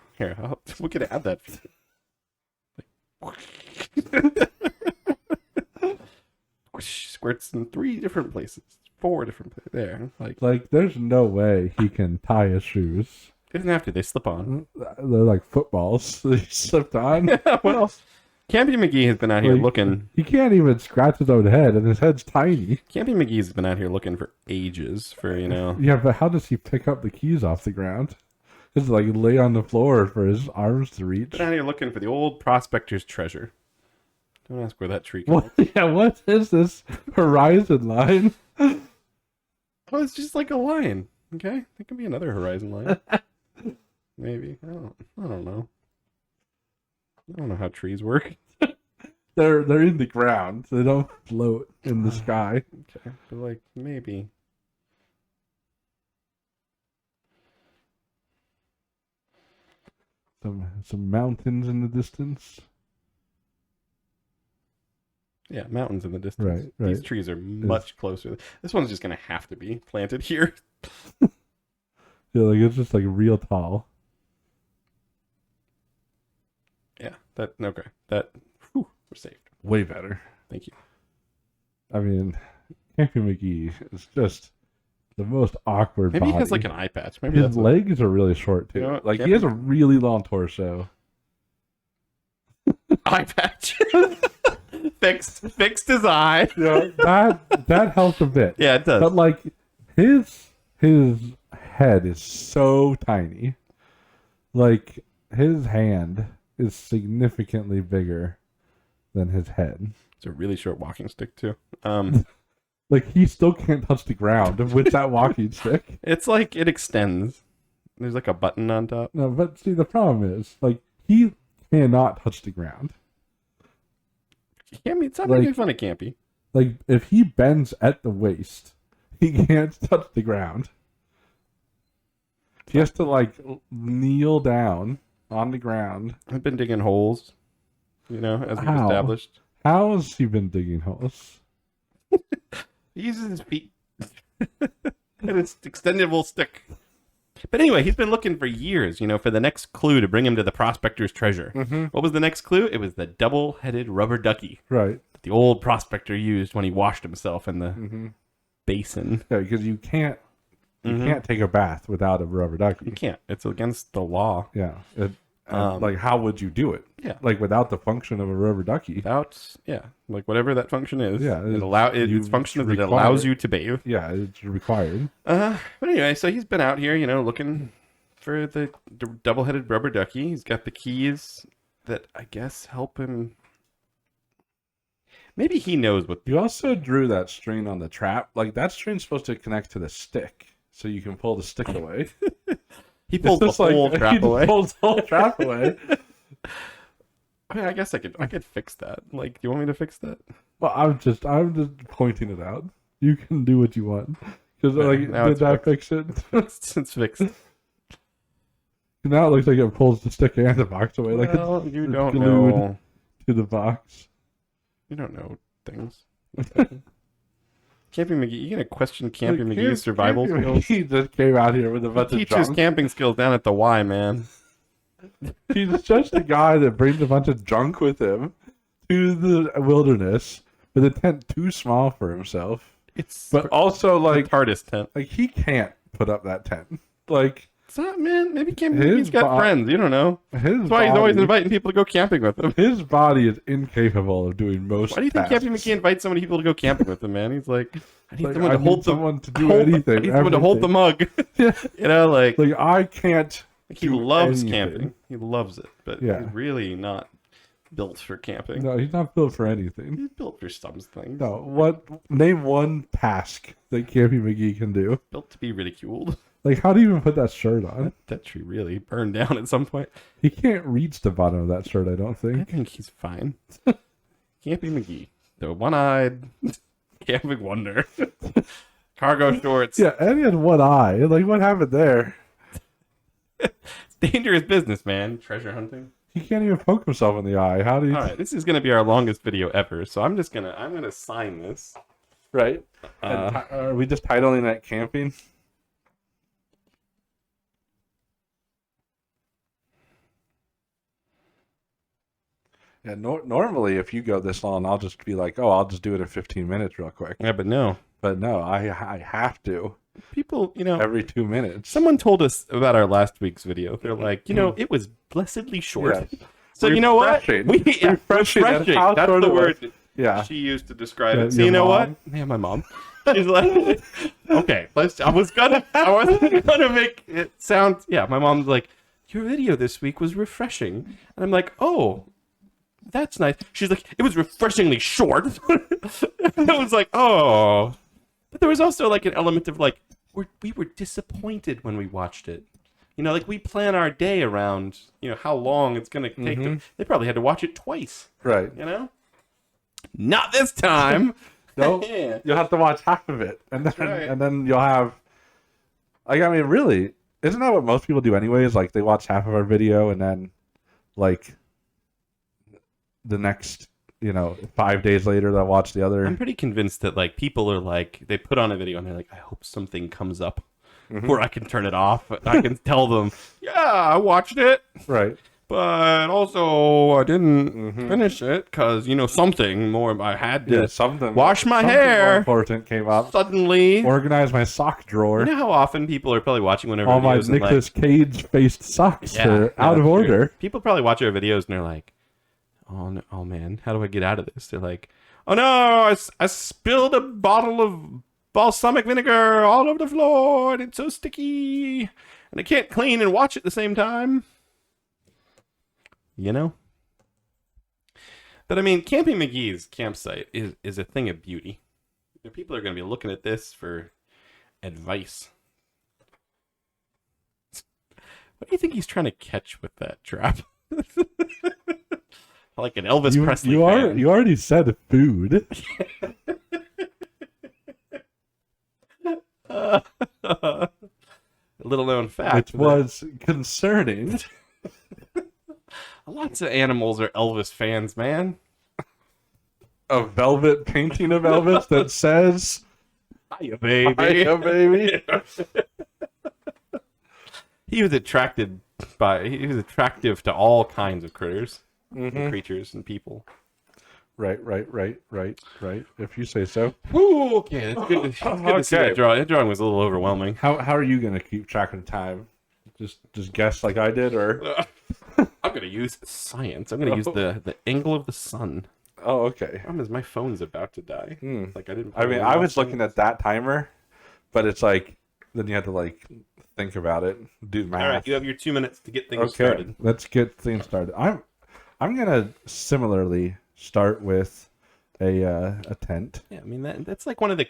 we could add that. Squirts in 3 different places, 4 different places. There, Like there's no way he can tie his shoes. he doesn't have to. They slip on. They're like footballs. They slipped on. Well, Campy McGee has been out here Like, looking. He can't even scratch his own head, and his head's tiny. Campy McGee's been out here looking for ages for Yeah, but how does he pick up the keys off the ground? Just like lay on the floor for his arms to reach. Been out here looking for the old prospector's treasure. Don't ask where that tree comes. What? Yeah, what is this horizon line? Oh, it's just like a line. Okay, it could be another horizon line. Maybe. I don't know. I don't know how trees work. They're in the ground. They don't float in the sky. Okay, but maybe. Some mountains in the distance. Yeah, mountains in the distance. Right. These trees are much closer. This one's just gonna have to be planted here. Yeah, like it's just like real tall. Yeah. Okay. We're saved. Way better. Thank you. I mean, Campy McGee is just the most awkward Maybe body. he has like an eye patch. Maybe His that's legs are really short too. You know what? Like he has a really long torso. eye patch. Fixed his eye. Yeah, that helps a bit. Yeah, it does. But like his head is so tiny. Like, his hand is significantly bigger than his head. It's a really short walking stick too. Like, he still can't touch the ground with that walking stick. It's like it extends. There's like a button on top. No, but see, the problem is, like, he cannot touch the ground. Campy, it's not Like- making fun of Campy. Like, if he bends at the waist, he can't touch the ground. He has to, like, kneel down on the ground. I've been digging holes, you know, as we've How? established. How has he been digging holes? He uses his feet and it's extendable stick. But anyway, he's been looking for years, you know, for the next clue to bring him to the prospector's treasure. Mm-hmm. What was the next clue? It was the double-headed rubber ducky Right. that the old prospector used when he washed himself in the Mm-hmm. basin. Yeah, because you can't Mhm. take a bath without a rubber You ducky. can't. It's against the law. Yeah. Um, Like, how would you do it? Yeah. Like, without the function of a rubber ducky. Without, yeah, like whatever that function is. Yeah, Its function is that it require- allows you to bathe. Yeah, it's required. But anyway, so he's been out here, you know, looking for the double-headed rubber ducky. He's got the keys that I guess help him. Maybe he knows what. You also drew that string on the trap. Like, that string's supposed to connect to the stick, so you can pull the stick away. He pulls the It's just whole like, trap he away. pulls the whole trap away. I mean, I guess I could fix that. Like, do you want me to fix that? Well, I'm just pointing it out. You can do what you want. Because, Yeah, like, now did it's that fix it? It's fixed. Now it looks like it pulls the stick and the box away. Like, Well, you it's don't glued know. to the box. You don't know things. Camping McGee, you gonna question Camping Like, McGee's survival Campy skills? He just came out here with a He bunch of teaches junk. camping skills down at the Y, man. He's just a guy that brings a bunch of junk with him to the wilderness with a tent too small for himself. It's But also, the like TARDIS tent. he can't put up that tent. Like, It's not, man. Maybe Camping His McGee's got bo- friends. You don't know. his That's why he's always body- inviting people to go camping with him. His body is incapable of doing most. Why do you think tasks. Camping McGee invites so many people to go camping with him, man? He's like, I need Like, someone I to hold need the someone to do hold- anything. I need someone to hold the mug. Yeah. You know, like I can't. he do loves anything. camping. He loves it, but Yeah. he's really not built for camping. No, he's not built for anything. He's built for some things. No, name one task that Campy McGee can do. Built to be ridiculed. Like, how do you even put that shirt on? That tree really burned down at some point. He can't reach the bottom of that shirt, I don't I think. think he's fine. Camping McGee, the one-eyed camping wonder. Cargo shorts. Yeah, and he had one eye. Like, what happened there? It's dangerous business, man. Treasure hunting. He can't even poke himself in the eye. How do you? All right, this is gonna be our longest video ever, so I'm gonna sign this. Right? Are we just titling that camping? Yeah, normally if you go this long, I'll just be like, oh, I'll just do it in 15 minutes real quick. Yeah, but no. But no, I have to People, you know, every 2 minutes. someone told us about our last week's video. They're like, you know, it was blessedly short. Yes. So you know what? Refreshing. Refreshing. That's how That's short the it was. word Yeah. she used to describe Yeah, it. So your you know mom. what? Yeah, my mom. She's like, okay, I wasn't gonna make it sound. Yeah, my mom's like, your video this week was refreshing, and I'm like, oh, that's nice. She's like, it was refreshingly short. And I was like, oh, but there was also like an element of like, we were disappointed when we watched it. You know, like we plan our day around, you know, how long it's gonna take. Mm-hmm. They probably had to watch it twice. Right. You know, not this time. No, Yeah. you'll have to watch half of it, and then right. and then you'll have. Like, I mean, really, isn't that what most people do anyways? Like, they watch half of our video, and then, like, the next, 5 days later, they'll watch the other. I'm pretty convinced that like people are like they put on a video and they're like, I hope something comes up where I can turn it off. I can tell them, yeah, I watched it, Right. but also I didn't finish it because something more. I had to Yeah, something. wash my something hair. more important came up. Suddenly. Organize my sock drawer. You know how often people are probably watching one of our All my videos and like, Nicolas Cage-faced socks yeah, are out of that's true. order. People probably watch our videos and they're like, oh, no, oh man, how do I get out of this? They're like, oh no, I spilled a bottle of balsamic vinegar all over the floor, and it's so sticky, and I can't clean and watch at the same time. You know? But I mean, Camping McGee's campsite is a thing of beauty. People are going to be looking at this for advice. What do you think he's trying to catch with that trap? Like an Elvis Presley fan. You already said food. Little known fact. Which was concerning. Lots of animals are Elvis fans, man. A velvet painting of Elvis that says, "Hiya, baby." Hiya, baby. He was attractive to all kinds of critters, and creatures, and people. Right. If you say so. Woo, okay, it's good to see that drawing. That drawing was a little overwhelming. How are you going to keep track of time? Just guess like I did, or? I'm going to use science. I'm going to use the angle of the sun. Oh, okay. The problem is my phone's about to die. Like I was looking at that timer, but it's like then you have to like think about it, do math. All right, you have your 2 minutes to get things started. Let's get things started. I'm gonna similarly start with a tent. Yeah, I mean that's like one of the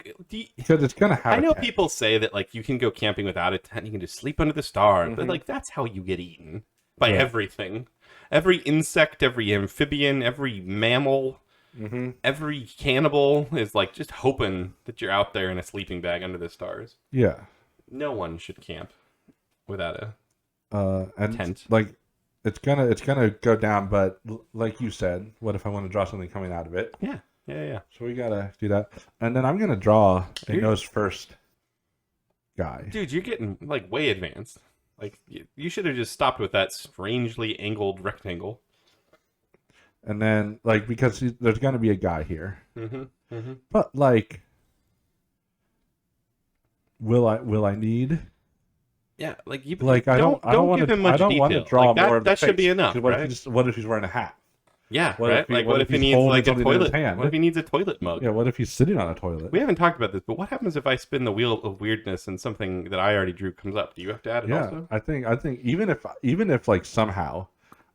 because it's gonna have. I know people say that like you can go camping without a tent, you can just sleep under the stars, but like that's how you get eaten by everything. Every insect, every amphibian, every mammal, every cannibal is like just hoping that you're out there in a sleeping bag under the stars. Yeah. No one should camp without a tent. Like it's gonna go down, but like you said, what if I want to draw something coming out of it? Yeah. So we gotta do that, and then I'm gonna draw a nose first guy. Dude, you're getting like way advanced. Like, you should have just stopped with that strangely angled rectangle. And then, like, because there's going to be a guy here. But, like, will I need? Yeah, like, you I don't want to draw like more of the that should be enough, right? What if he's wearing a hat? Yeah, what right? What if he needs, like, a toilet? What if he needs a toilet mug? Yeah, what if he's sitting on a toilet? We haven't talked about this, but what happens if I spin the wheel of weirdness and something that I already drew comes up? Do you have to add it also? I think even if like somehow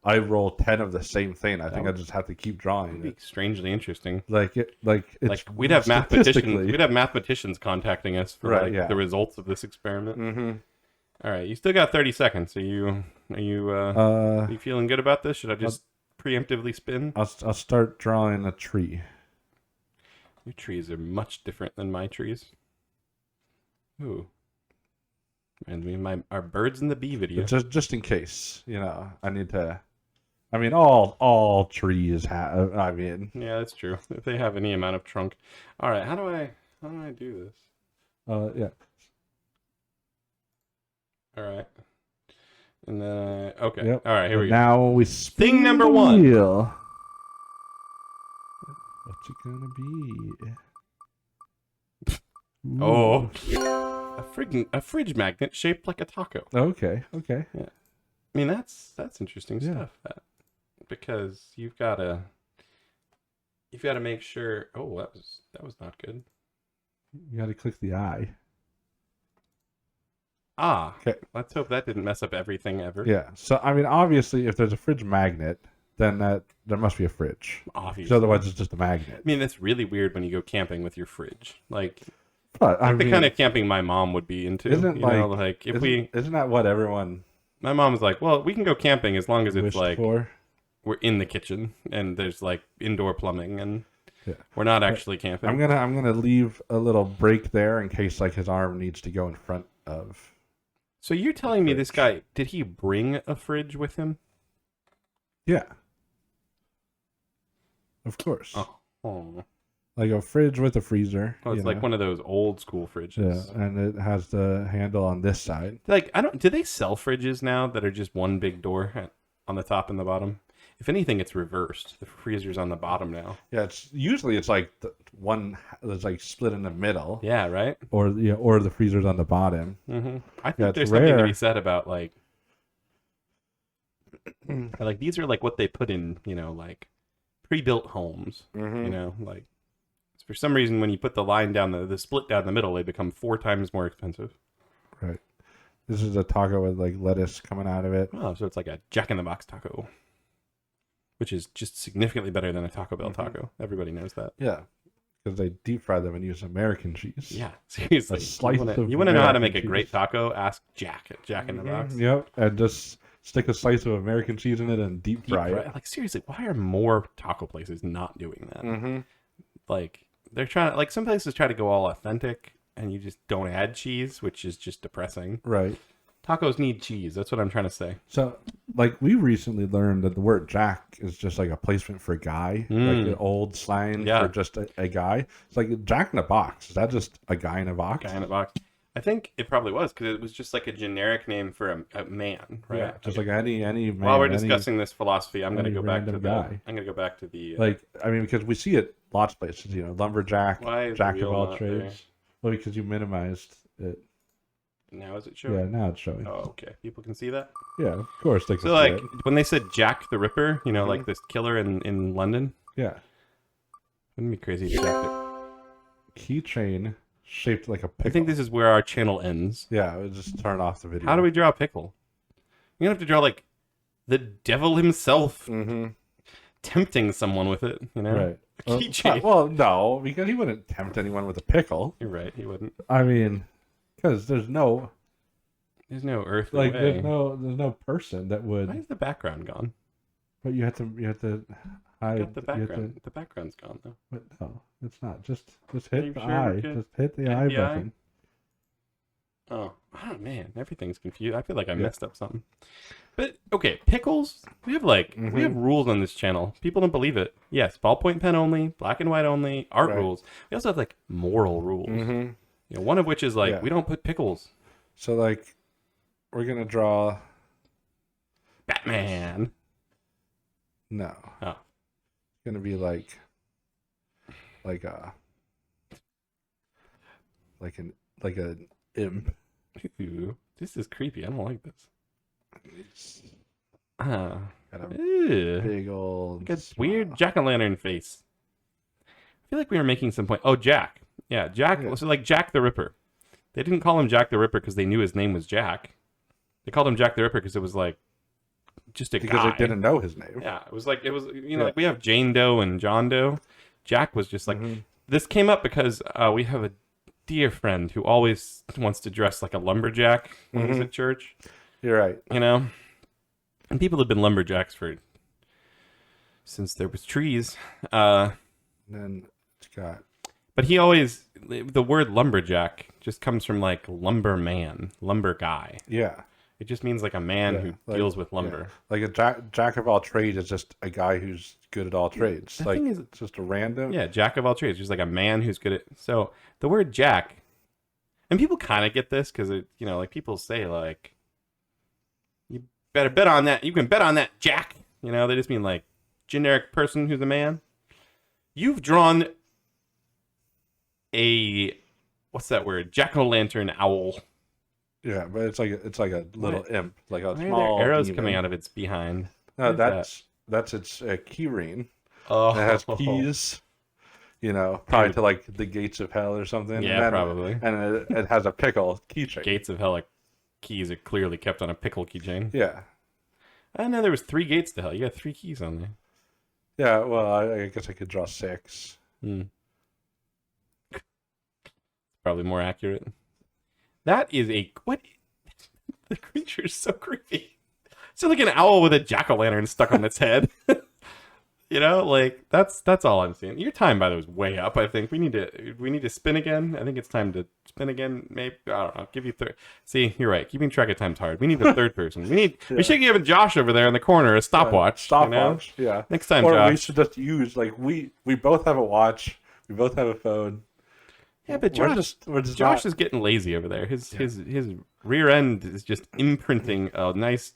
I roll 10 of the same thing, I think I just have to keep drawing. It'd be strangely interesting. We'd have mathematicians contacting us for the results of this experiment. All right, you still got 30 seconds. Are you feeling good about this? Should I just preemptively spin? I'll start drawing a tree. Your trees are much different than my trees. Ooh. Reminds me of our birds and the bee video. Just in case, I need to. I mean, all trees have. I mean, yeah, that's true. If they have any amount of trunk. All right, how do I do this? Yeah. All right. And then okay. Yep. All right, here we go. Now we spin thing number the one. Wheel. What's it gonna be? Oh, a fridge magnet shaped like a taco. Okay. Yeah. I mean that's interesting stuff. Because you've got to make sure. Oh, that was not good. You got to click the eye. Okay. Let's hope that didn't mess up everything ever. Yeah. So I mean, obviously, if there's a fridge magnet, then there must be a fridge. Obviously. So otherwise, it's just a magnet. I mean, that's really weird when you go camping with your fridge. Like the kind of camping my mom would be into. Isn't that what everyone? My mom's like, well, we can go camping as long as it's like we're in the kitchen and there's like indoor plumbing and we're not actually camping. I'm gonna leave a little break there in case like his arm needs to go in front of. So you're telling me this guy, did he bring a fridge with him? Yeah. Of course. Oh. Like a fridge with a freezer. Oh, it's like one of those old school fridges. Yeah, and it has the handle on this side. Like, do they sell fridges now that are just one big door on the top and the bottom? If anything, it's reversed. The freezer's on the bottom now. Yeah, it's like the one that's like split in the middle. Yeah, right. Or the freezer's on the bottom. I think there's something to be said about like these are like what they put in, like pre-built homes. Like For some reason, when you put the line down, the split down the middle, they become 4 times more expensive. Right. This is a taco with like lettuce coming out of it. Oh, so it's like a Jack in the Box taco, which is just significantly better than a Taco Bell taco. Everybody knows that. Yeah, because they deep fry them and use American cheese. Yeah, seriously. A slice You want to know how to make a American great cheese. taco? Ask Jack at Jack in the Box. Yep, and just stick a slice of American cheese in it and deep fry it. Like, seriously, why are more taco places not doing that? Mm-hmm. Like, they're trying to, like, some places try to go all authentic and you just don't add cheese, which is just depressing. Right. Tacos need cheese. That's what I'm trying to say. So, like, we recently learned that the word Jack is just like a placement for guy, like the old slang for just a guy. It's like Jack in a Box. Is that just a guy in a box? Guy in a box. I think it probably was because it was just like a generic name for a man, right? Yeah, just like any man. While we're discussing this philosophy, I'm going to any go back to random the. guy. I'm going to go back to the. Like, I mean, because we see it lots of places, lumberjack, Why is jack the of wheel all not trades. there? Well, because you minimized it. Now is it showing? Yeah, now it's showing. Oh, okay. People can see that. Yeah, of course they can So, see like, it. when they said Jack the Ripper, like this killer in London, Yeah. wouldn't it be crazy to track it? Keychain shaped like a pickle. I think this is where our channel ends. Yeah, we'll just turn off the video. How do we draw a pickle? You're gonna have to draw like the devil himself tempting someone with it. Right. A keychain. Well, no, because he wouldn't tempt anyone with a pickle. You're right. He wouldn't. I mean, because there's no earthly way. there's no person that would. Why is the background gone? But you have to hide. Got the background. The background's gone though. But no, it's not. Just Are hit you the sure, eye. okay? Just hit the Hit eye the eye? button. Oh man, everything's confused. I feel like I messed up something. But okay, pickles. We have we have rules on this channel. People don't believe it. Yes, ballpoint pen only, black and white only, art rules. We also have moral rules. One of which is we don't put pickles. So we're gonna draw Batman. No. Oh. It's gonna be like an imp. Ooh, this is creepy. I don't like this. It's Got got a ew. big old Like a weird jack-o'-lantern face. I feel like we were making some point. Oh, Jack. Yeah, Jack. Yeah. So Jack the Ripper. They didn't call him Jack the Ripper because they knew his name was Jack. They called him Jack the Ripper because it was just a because guy. they didn't know his name. Yeah, it was like we have Jane Doe and John Doe. Jack was just this came up because we have a dear friend who always wants to dress like a lumberjack when he's at church. You're right. And people have been lumberjacks since there was trees. And then it's got But he always, the word lumberjack just comes from lumberman, lumber guy. yeah. It just means a man who deals with lumber. Yeah. Like a jack of all trades is just a guy who's good at all trades. The thing is, it's just a random. Yeah, jack of all trades, just a man who's good at. So the word jack, and people kind of get this because people say you better bet on that. You can bet on that, Jack. They just mean generic person who's a man. You've drawn a what's that word? Jack-o'-lantern owl. Yeah, but it's like a little imp, like a Why small are there arrows demon. coming out of its behind? No, that's its key ring. Oh, It has keys. Probably to the gates of hell or something. Yeah, and then, probably. And it has a pickle keychain. Gates of hell keys are clearly kept on a pickle keychain. Yeah. I didn't know there was 3 gates to hell. You got 3 keys on there. Yeah. Well, I guess I could draw 6. Probably more accurate. That is what? The creature is so creepy. It's like an owl with a jack-o'-lantern stuck on its head. That's all I'm seeing. Your time, by the way, is way up. I think we need to spin again. I think it's time to spin again. Maybe I don't know. Give you third. See, you're right. Keeping track of time's hard. We need a third person. We should give Josh over there in the corner a stopwatch. Stopwatch. Yeah. Next time, or Josh. we should just use we both have a watch. We both have a phone. Yeah, but we're just Josh is getting lazy over there. His rear end is just imprinting a nice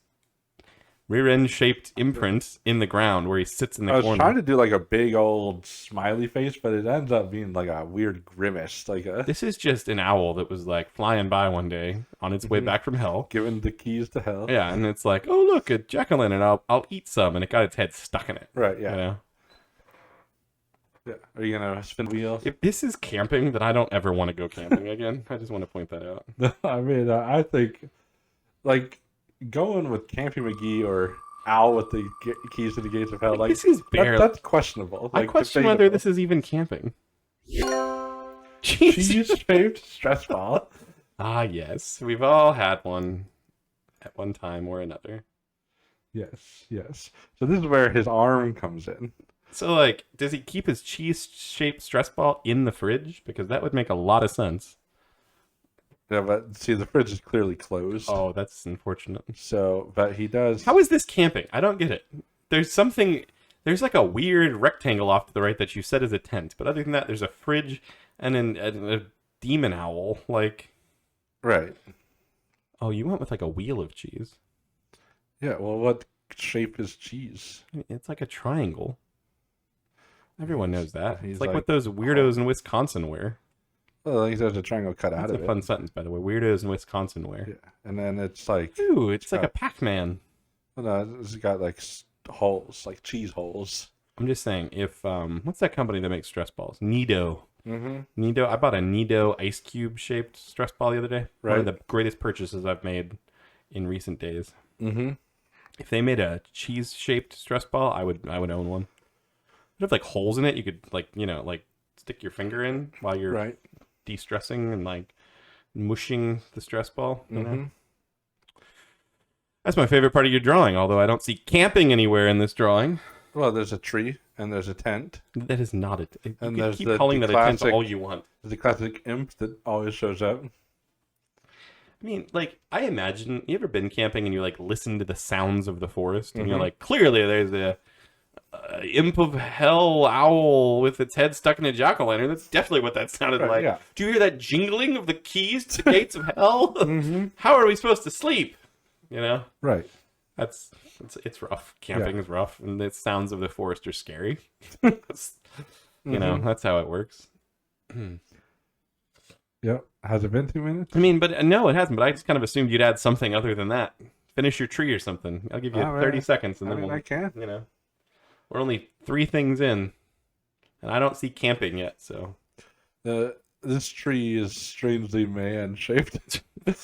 rear end shaped imprint in the ground where he sits in the I was corner. trying to do a big old smiley face, but it ends up being a weird grimace, This is just an owl that was flying by one day on its way back from hell. given the keys to hell. Yeah, and it's oh look, a jack-o'-lantern, I'll eat some, and it got its head stuck in it. Right. Yeah. Yeah. Are you gonna spin wheels? If this is camping, then I don't ever want to go camping again. I just want to point that out. I mean, I think like going with Campy McGee or Al with the keys to the gates of hell, like this is barely. that's questionable. I Like, question debatable. whether this is even camping. Cheese-shaped stress ball. Ah, yes. We've all had one at one time or another. Yes, yes. So this is where his arm comes in. So, like, does he keep his cheese-shaped stress ball in the fridge? Because that would make a lot of sense. Yeah, but see, the fridge is clearly closed. Oh, that's unfortunate. So, but he does. How is this camping? I don't get it. There's like a weird rectangle off to the right that you said is a tent. But other than that, there's a fridge and a demon owl. Like, Right. oh, you went with like a wheel of cheese. Yeah. Well, what shape is cheese? I mean, it's like a triangle. Everyone knows that. He's It's like like, what those weirdos in Wisconsin wear. Well, I think there's a triangle cut out That's of a it. fun sentence, by the way. Weirdos in Wisconsin wear. Yeah. And then it's like, Ooh, it's like a Pac-Man. well, no, it's got like holes, like cheese holes. I'm just saying, if what's that company that makes stress balls? Nido. Mm-hmm. Nido. I bought a Nido ice cube shaped stress ball the other day. One Right. of the greatest purchases I've made in recent days. Mm-hmm. If they made a cheese shaped stress ball, I would own one. It'd have like holes in it. You could like stick your finger in while you're Right. de-stressing and like mushing the stress ball. You know? Mm-hmm. That's my favorite part of your drawing. Although I don't see camping anywhere in this drawing. Well, there's a tree and there's a tent. That is not it. You And can there's keep the calling that a tent classic- all you want. There's the classic imp that always shows up. I mean, like, I imagine, you ever been camping and you, like, listen to the sounds of the forest? And you're Mhm. like, clearly there's a imp of hell owl with its head stuck in a jack-o'-lantern. That's definitely what that sounded Right, like. yeah. Do you hear that jingling of the keys to the gates of hell? Mm-hmm. How are we supposed to sleep? You know? Right. It's rough. Camping is rough, and the sounds of the forest are scary. That's, you know, that's how it works. Yep. Has it been 2 minutes? I mean, but no, it hasn't. But I just kind of assumed you'd add something other than that. Finish your tree or something. I'll give you All right. 30 seconds, and I then mean, we'll, I can. you know, we're only 3 things in, and I don't see camping yet. So This tree is strangely man-shaped. what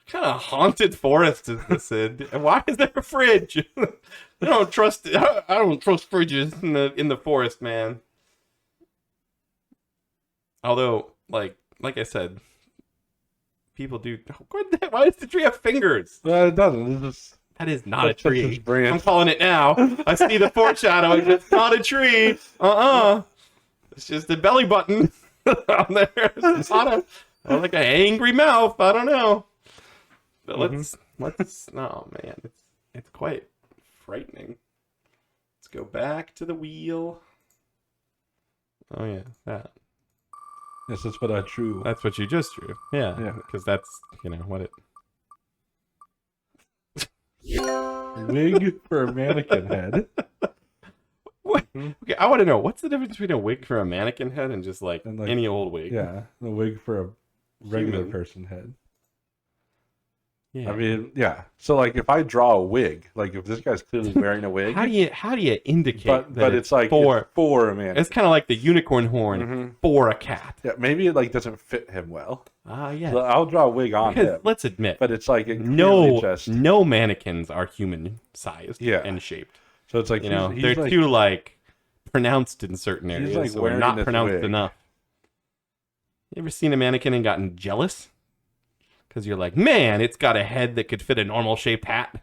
kind of haunted forest is this in? And why is there a fridge? I don't trust fridges in the forest, man. Although, like I said, people do. Why does the tree have fingers? It doesn't. It's just That is not a that's just tree. his branch. I'm calling it now. I see the foreshadowing. It's not a tree. It's just a belly button on there. It's not or like an angry mouth. I don't know. But let's. Oh man, it's quite frightening. Let's go back to the wheel. Oh yeah, that. Yes, that's what I drew. That's what you just drew. Yeah. Yeah. Because that's what it. Wig for a mannequin head. What? Okay, I want to know what's the difference between a wig for a mannequin head and just like, And, like, any old wig. Yeah, the wig for a regular Human. person head. Yeah. I mean, yeah. So like, if I draw a wig, like if this guy's clearly wearing a wig, how do you indicate? but that it's like for it's for a man. it's kind of like the unicorn horn Mhm. for a cat. Yeah, maybe it like doesn't fit him well. Ah, yeah. So I'll draw a wig on Because him, let's admit, but it's like it no clearly just mannequins are human sized Yeah. and shaped. so it's like You know, he's they're like, too like pronounced in certain He's, areas, like, so wearing not this pronounced wig. enough. You ever seen a mannequin and gotten jealous? Because you're like, man, it's got a head that could fit a normal shaped hat,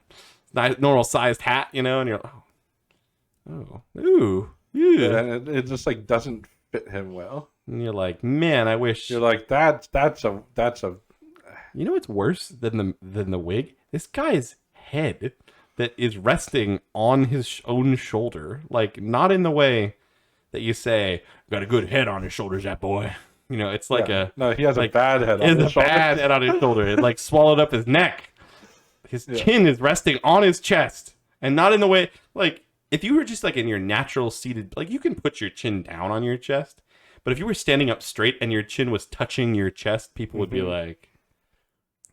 normal sized hat, you know, and you're like, ooh, yeah, and it just like doesn't fit him well. and you're like, man, I wish. You're like that's a You know what's worse than the wig? This guy's head that is resting on his own shoulder, like not in the way that you say, got a good head on his shoulders, that boy. You know, it's like no, he has like, a bad head He on has his a shoulder. bad head on his shoulder. It like swallowed up his neck. His chin is resting on his chest, and not in the way like if you were just like in your natural seated, like you can put your chin down on your chest, but if you were standing up straight and your chin was touching your chest, people would be like,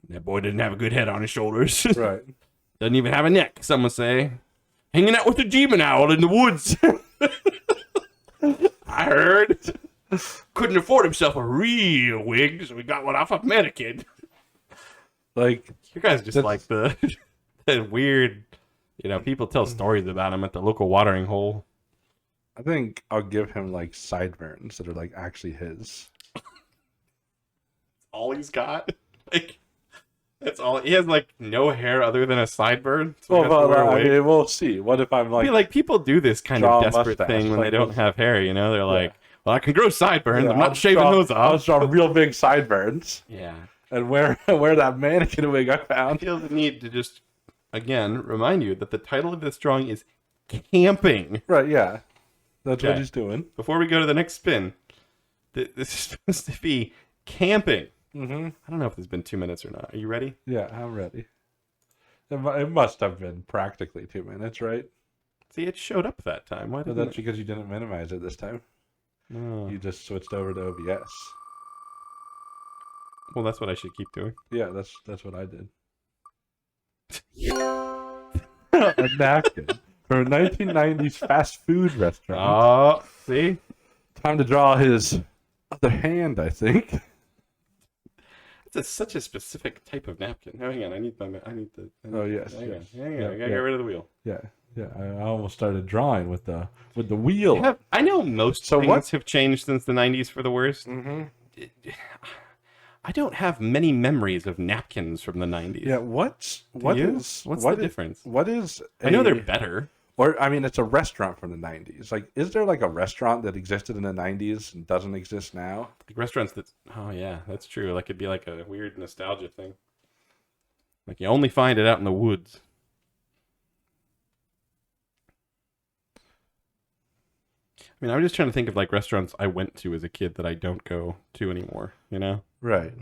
"That boy doesn't have a good head on his shoulders. Right. Doesn't even have a neck." Some would say, "Hanging out with a demon owl in the woods." heard. Couldn't afford himself a real wig, so we got one off of mannequin. Like, You guys just like the weird, people tell stories about him at the local watering hole. I think I'll give him like sideburns that are like actually his. All he's got? Like, that's all. He has like no hair other than a sideburn. So We'll see. What if I'm like... like people do this kind of desperate thing when like they don't have hair, They're like, well, I can grow sideburns. Yeah, I'm not shaving those off. I'll draw real big sideburns. Yeah. And wear that mannequin wig I I found. feel the need to just, again, remind you that the title of this drawing is Camping. Right, yeah. That's Okay. what he's doing. Before we go to the next spin, this is supposed to be camping. Mm-hmm. I don't know if it's been 2 minutes or not. Are you ready? Yeah, I'm ready. It must have been practically 2 minutes, right? See, it showed up that time. Why But didn't that's it? because you didn't minimize it this time. Oh. You just switched over to OBS. Well, that's what I should keep doing. Yeah, that's what I did. A napkin from a 1990s fast food restaurant. Oh, see? Time to draw his other hand, I think. It's such a specific type of napkin. Oh, hang on, I need the. Oh, yes, Hang yes. on, Yeah, I gotta get rid of the wheel. Yeah. I almost started drawing with the wheel. I know most things have changed since the 90s for the worst. Mm-hmm. I don't have many memories of napkins from the 90s. Yeah, what's the difference? What is? I know they're better. Or I mean, it's a restaurant from the 90s. Like, is there like a restaurant that existed in the 90s and doesn't exist now? Like restaurants that. Oh yeah, that's true. Like it'd be like a weird nostalgia thing. Like you only find it out in the woods. I mean, I'm just trying to think of like restaurants I went to as a kid that I don't go to anymore. Right.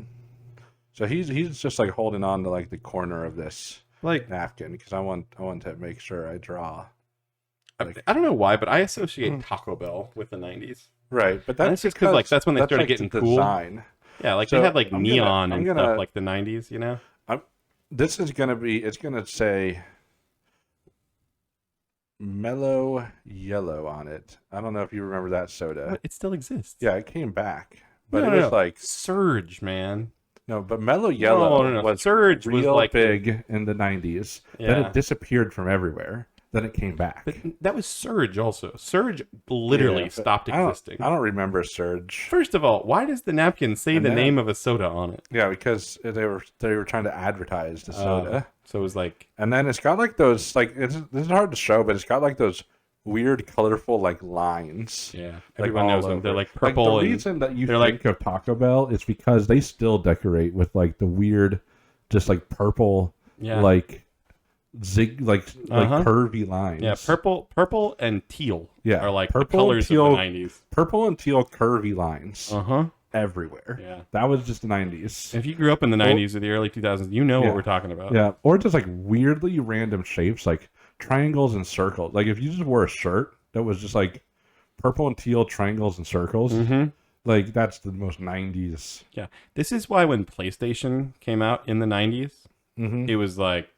So he's just like holding on to like the corner of this Like napkin because I want to make sure I draw. I don't know why, but I associate Taco Bell with the 90s. Right, but And it's just because like that's when they started like getting the cool. design. Yeah, like So, they had like I'm neon and gonna- stuff like the 90s. This is gonna be. It's gonna say mellow yellow on it. I don't know if you remember that soda. But it still exists. Yeah, it came back, but No, it was no. like Surge, man. no. But mellow yellow No. was Surge was real like big in the 90s. Then Yeah. it disappeared from everywhere. Then it came back. But that was Surge also. Surge literally Yeah, but stopped existing. I don't remember Surge. First of all, why does the napkin say And the then- name of a soda on it? Yeah, because they were trying to advertise the soda. So it was like, And then it's got like those this is hard to show, but it's got like those weird, colorful like lines. yeah, Like, everyone all knows them. over. They're like purple the and reason that you they're think of Taco Bell is because they still decorate with like the weird, just like purple, yeah, like Uh-huh. curvy lines. yeah, purple and teal. Yeah, are like the purple, colors teal, of the 90s. Purple and teal curvy lines Uh-huh. everywhere. Yeah. That was just the 90s. If you grew up in the 90s or the early 2000s, you know Yeah. what we're talking about. Yeah, or just like weirdly random shapes, like triangles and circles. Like if you just wore a shirt that was just like purple and teal triangles and circles, Mm-hmm. like that's the most 90s. Yeah. This is why when PlayStation came out in the 90s, Mm-hmm. it was like,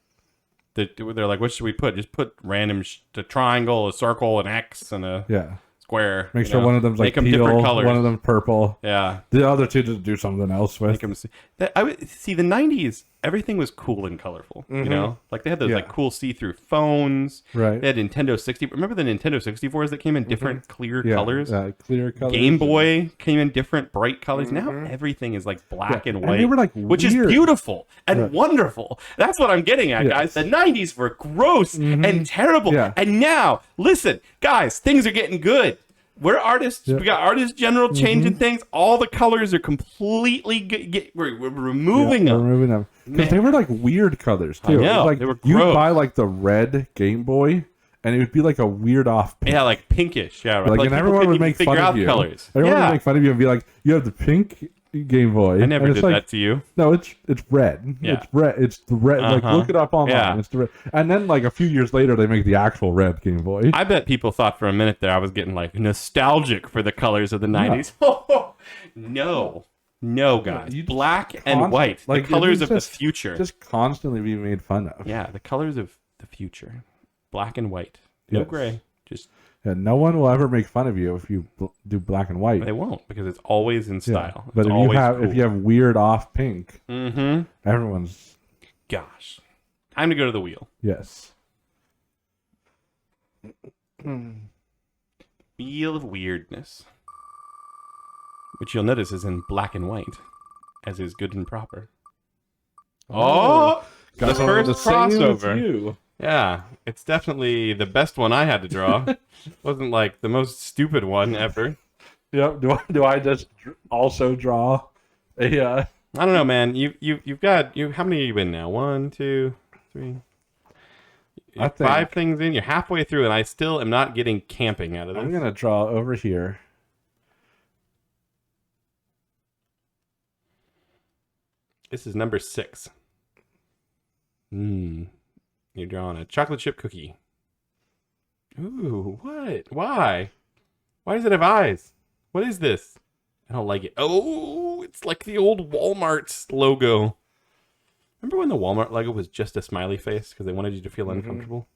they're like, what should we put? Just put random a triangle, a circle, an X, and a Yeah. square. Make sure one of them's like Make them teal, different colors. one of them purple. Yeah. The other two just do something else with. Make them see. I would see the 90s. Everything was cool and colorful. You know, like they had those Yeah. like cool see-through phones. Right. They had Nintendo 60. Remember the Nintendo 64s that came in different clear Yeah, colors? clear colors. Game Boy came in different bright colors. Now everything is like black and And white, they were, like, which is weird. beautiful and Right. wonderful. That's what I'm getting at, guys. Yes. The 90s were gross and terrible. Yeah. And now, listen, guys, things are getting good. We're artists. Yeah. We got Artist General changing things. All the colors are completely. We're removing them. Removing them. Because they were like weird colors too. I It was know, like they were you'd gross. buy like the red Game Boy and it would be like a weird off pink. Yeah, like pinkish. Yeah, Like, and people everyone couldn't would even make figure fun out of you. colors. Everyone Yeah. would make fun of you and be like, you have the pink Game Boy. I never and it's did like, that to you. No, it's red. Yeah. It's red. It's the red. Like Uh-huh. look it up online. Yeah. It's the red. And then like a few years later, they make the actual red Game Boy. I bet people thought for a minute there I was getting like nostalgic for the colors of the 90s. No, guys. You Black and white. like, the colors it of was the future. Just constantly being made fun of. Yeah, the colors of the future. Black and white. No Yes. gray. Just Yeah, no one will ever make fun of you if you do black and white. They won't, because it's always in style. Yeah. But if you have weird off pink, everyone's... Gosh. Time to go to the wheel. Yes. Wheel of Weirdness. Which you'll notice is in black and white, as is good and proper. Oh! The first crossover. Yeah, it's definitely the best one I had to draw. Wasn't like the most stupid one ever. Yep. Do I just also draw a? I don't know, man. You've got how many are you in now? 1, 2, 3. I think 5 things in. You're halfway through, and I still am not getting camping out of this. I'm gonna draw over here. This is number 6. You're drawing a chocolate chip cookie. Ooh, what? Why? Why does it have eyes? What is this? I don't like it. Oh, it's like the old Walmart logo. Remember when the Walmart logo was just a smiley face because they wanted you to feel uncomfortable?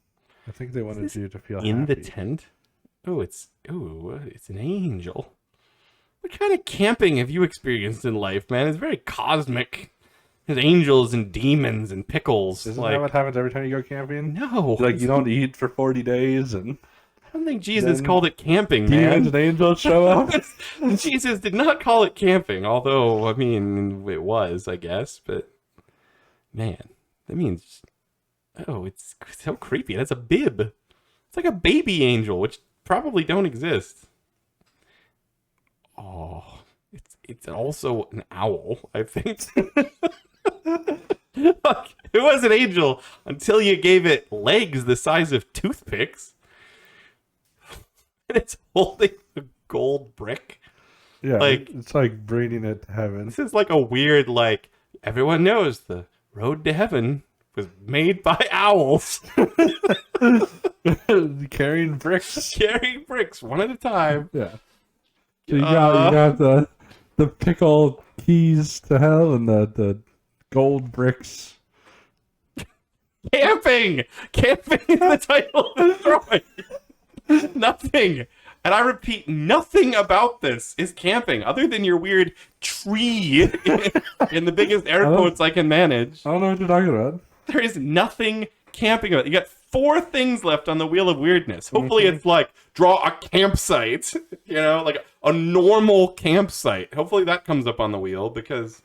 I think they wanted you to feel in happy. The tent. It's an angel. What kind of camping have you experienced in life, man? It's very cosmic. There's angels and demons and pickles. Isn't that what happens every time you go camping? No. Like you don't eat for 40 days and... I don't think Jesus called it camping, man. Demons and angels show up. Jesus did not call it camping, although, I mean, it was, I guess. But, man, that means... Oh, it's so creepy. That's a bib. It's like a baby angel, which probably don't exist. Oh, it's also an owl, I think. Look, it was an angel until you gave it legs the size of toothpicks. And it's holding a gold brick. Yeah, it's like bringing it to heaven. This is like a weird, like, everyone knows the road to heaven was made by owls. Carrying bricks. Carrying bricks, one at a time. Yeah. So you got the pickle keys to hell and the gold bricks. Camping! Camping is the title of the drawing. Nothing. And I repeat, nothing about this is camping other than your weird tree in the biggest air quotes I can manage. I don't know what you're talking about. There is nothing camping about it. You got 4 things left on the Wheel of Weirdness. Hopefully it's like, draw a campsite. You know, like a normal campsite. Hopefully that comes up on the wheel because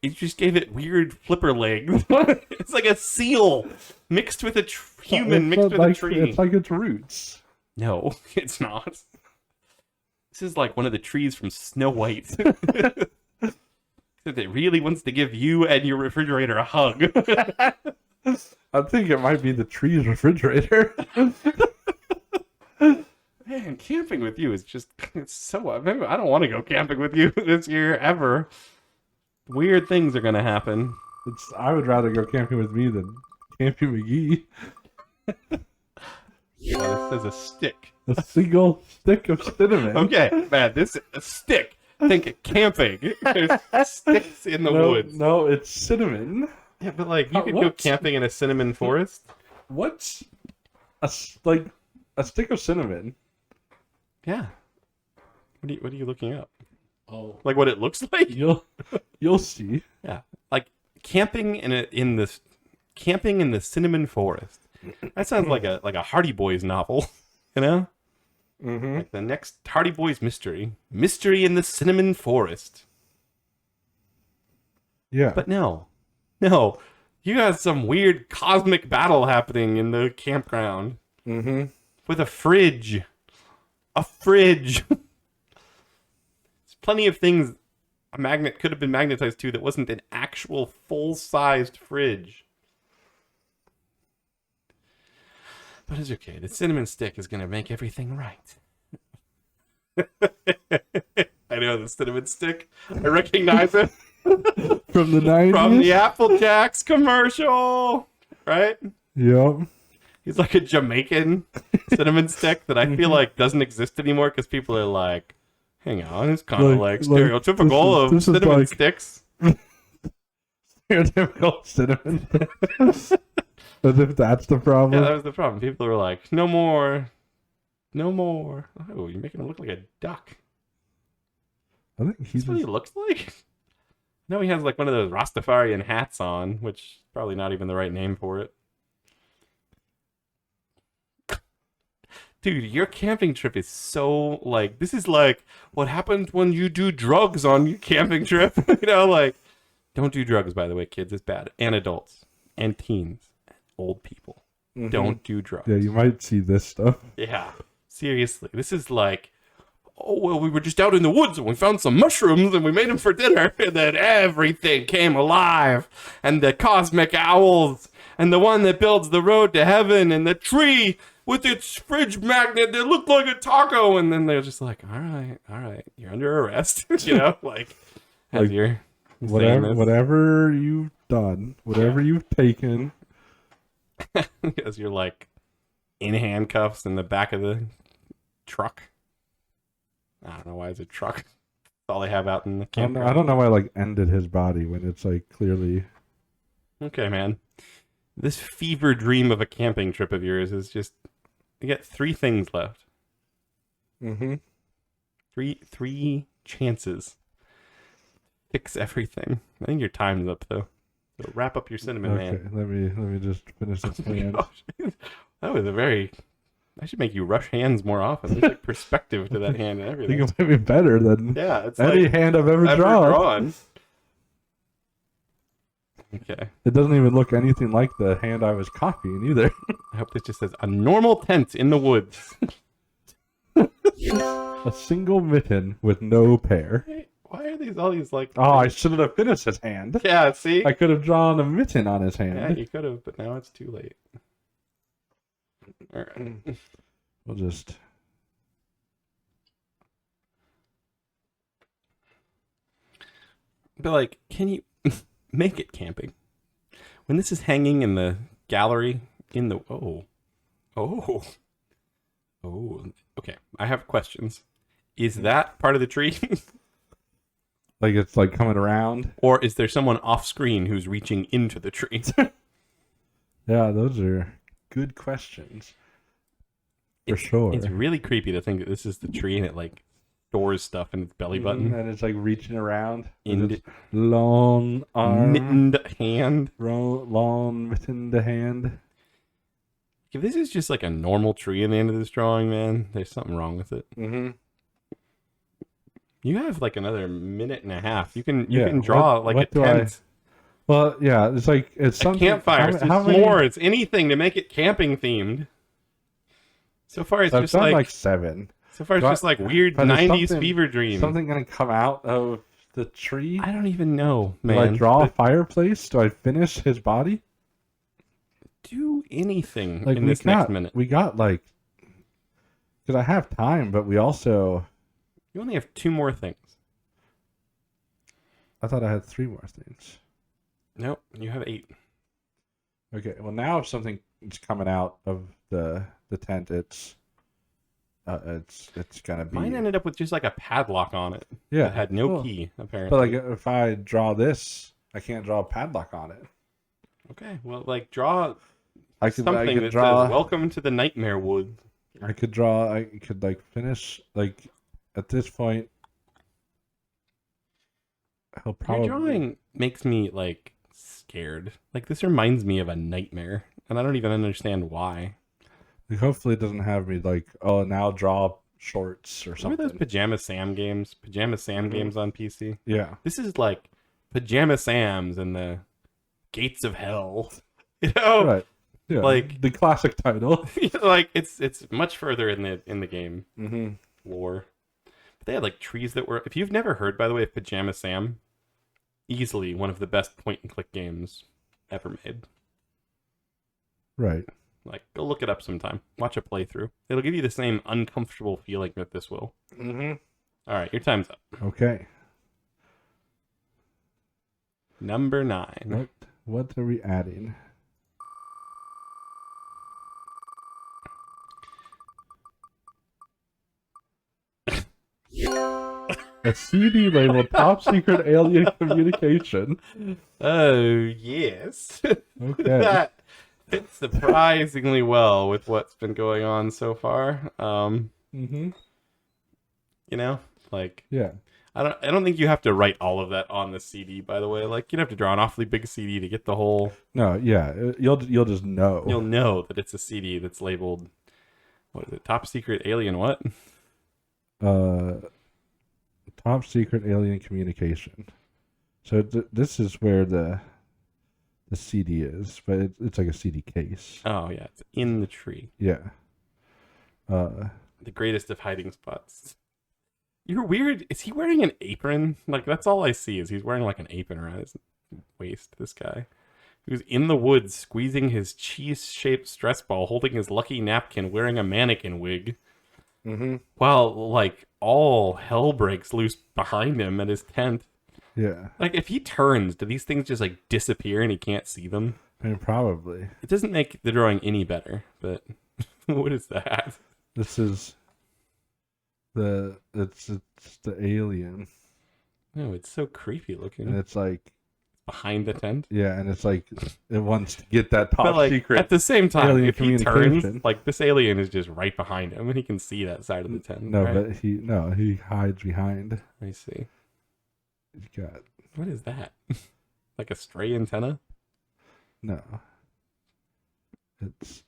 you just gave it weird flipper legs. It's like a seal mixed with a human mixed with a tree. It's like its roots. No, it's not. This is like one of the trees from Snow White. That it really wants to give you and your refrigerator a hug. I think it might be the tree's refrigerator. Man, camping with you is just, it's so, I don't want to go camping with you this year ever. Weird things are going to happen. I would rather go camping with me than Camping McGee. This says a stick. A single stick of cinnamon. Okay, man, this is a stick. Think of camping. There's sticks in the woods. No, it's cinnamon. Yeah, but like, you could go camping in a cinnamon forest. What's a stick of cinnamon? Yeah. What are you looking up? Oh, like what it looks like? You'll see. Yeah, like camping in the cinnamon forest. That sounds like a Hardy Boys novel, you know? Mm-hmm. Like the next Hardy Boys mystery in the cinnamon forest. Yeah, but no, you got some weird cosmic battle happening in the campground. Mm-hmm. With a fridge. There's plenty of things a magnet could have been magnetized to that wasn't an actual full-sized fridge. But it's okay. The cinnamon stick is going to make everything right. I know the cinnamon stick. I recognize it. From the 90s? From the Apple Jacks commercial. Right? Yep. He's like a Jamaican cinnamon stick that I feel like doesn't exist anymore because people are like, hang on, it's kind of like stereotypical of cinnamon sticks. Stereotypical cinnamon sticks. As if that's the problem. Yeah, that was the problem. People were like, no more No more. Oh, you're making him look like a duck. I think he's That's what he looks like? No, he has like one of those Rastafarian hats on, which probably not even the right name for it. Dude, your camping trip is so like this is like what happens when you do drugs on your camping trip. Like don't do drugs, by the way, kids. It's bad. And adults and teens, and old people. Mm-hmm. Don't do drugs. Yeah, you might see this stuff. Yeah, seriously, this is like, oh well, we were just out in the woods and we found some mushrooms and we made them for dinner, and then everything came alive, and the cosmic owls, and the one that builds the road to heaven, and the tree with its fridge magnet that looked like a taco, and then they're just like, all right, you're under arrest, like as you're whatever you've done, whatever you've taken, as you're like in handcuffs in the back of the truck. I don't know why it's a truck. That's all they have out in the campground. I don't know why I like ended his body when it's like clearly. Okay, man. This fever dream of a camping trip of yours is just. You get 3 things left. Mm-hmm. Three chances. Fix everything. I think your time's up though. So wrap up your cinnamon, man. Let me just finish this hand. That was a very. I should make you rush hands more often. There's like perspective to that hand and I everything. think it might be better than It's any like hand I've ever drawn. Okay. It doesn't even look anything like the hand I was copying either. I hope this just says a normal tent in the woods. A single mitten with no pair. Why are these all these like? Oh, I should have finished his hand. Yeah, see? I could have drawn a mitten on his hand. Yeah, you could have, but now it's too late. All right. We'll just. But like, can you make it camping? When this is hanging in the gallery in the okay, I have questions. Is that part of the tree? Like it's like coming around? Or is there someone off screen who's reaching into the tree? Yeah, those are good questions. For sure. It's really creepy to think that this is the tree and it like stores stuff in its belly button. And it's like reaching around In its long arm. mittened hand. Long mittened hand. If this is just like a normal tree in the end of this drawing, man, there's something wrong with it. Mm-hmm. You have like another minute and a half. You can draw like a tent. Well, yeah, it's like it's something. A campfire, it's s'mores, it's anything to make it camping themed. So far, it's just like 7. So far, it's just like weird 90s fever dream. Something gonna come out of the tree? I don't even know, man. Do I draw a fireplace? Do I finish his body? Do anything like in this next minute. We got like, because I have time, but we also. You only have 2 more things. I thought I had 3 more things. Nope, you have 8. Okay, well now if something is coming out of the tent, it's gonna be. Mine ended up with just like a padlock on it. Yeah, that had no key apparently. But like if I draw this, I can't draw a padlock on it. Okay, well like draw. I could that says "Welcome to the Nightmare Woods." I could like finish like at this point. He'll probably. Your drawing makes me like scared. Like this reminds me of a nightmare, and I don't even understand why. Like, hopefully, it doesn't have me like, oh, now draw shorts or something. Remember those Pajama Sam games? Pajama Sam games on PC. Yeah, this is like Pajama Sam's and the Gates of Hell. You know, right? Yeah, like the classic title. Like it's much further in the game Mm-hmm. lore. But they had like trees that were. If you've never heard, by the way, of Pajama Sam, easily one of the best point and click games ever made. Right. Like, go look it up sometime. Watch a playthrough. It'll give you the same uncomfortable feeling that this will. Mm-hmm. All right, your time's up. Okay. Number 9. What are we adding? A CD labeled Top Secret Alien Communication. Oh, yes. Okay. fits surprisingly well with what's been going on so far. Mm-hmm. You know, like Yeah. I don't think you have to write all of that on the CD. By the way, like you'd have to draw an awfully big CD to get the whole. No. Yeah. You'll just know. You'll know that it's a CD that's labeled. What is it? Top secret alien what? Top secret alien communication. So this is where the CD is, but it's like a CD case. Oh yeah, it's in the tree. Yeah. The greatest of hiding spots. You're weird. Is he wearing an apron? Like that's all I see is he's wearing like an apron around his waist. This guy, who's in the woods squeezing his cheese-shaped stress ball, holding his lucky napkin, wearing a mannequin wig. Mm-hmm. While like all hell breaks loose behind him at his tent. Yeah. Like if he turns, do these things just like disappear and he can't see them? I mean, probably. It doesn't make the drawing any better, but what is that? This is it's the alien, No, it's so creepy looking. and it's like Behind the tent. yeah, and it's like it wants to get that top But like secret. at the same time, alien if he communication. turns, like this alien is just right behind him and he can see that side of the tent. No, right? but he hides behind. I see. He's got What is that? Like a stray antenna? no. It's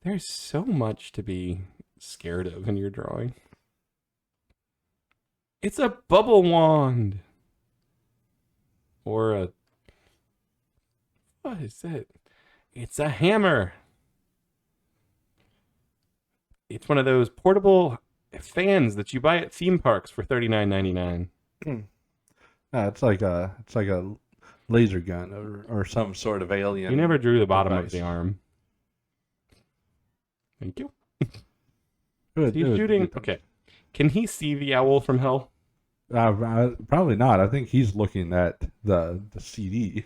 There's so much to be scared of in your drawing. It's a bubble wand. Or a... What is it? It's a hammer. It's one of those portable fans that you buy at theme parks for $39.99. no, it's like a laser gun or some sort of alien. You never drew the bottom of device. the arm. Thank you. Good, He's good, shooting... good. Okay. Can he see the owl from hell? Probably not. I think he's looking at the CD.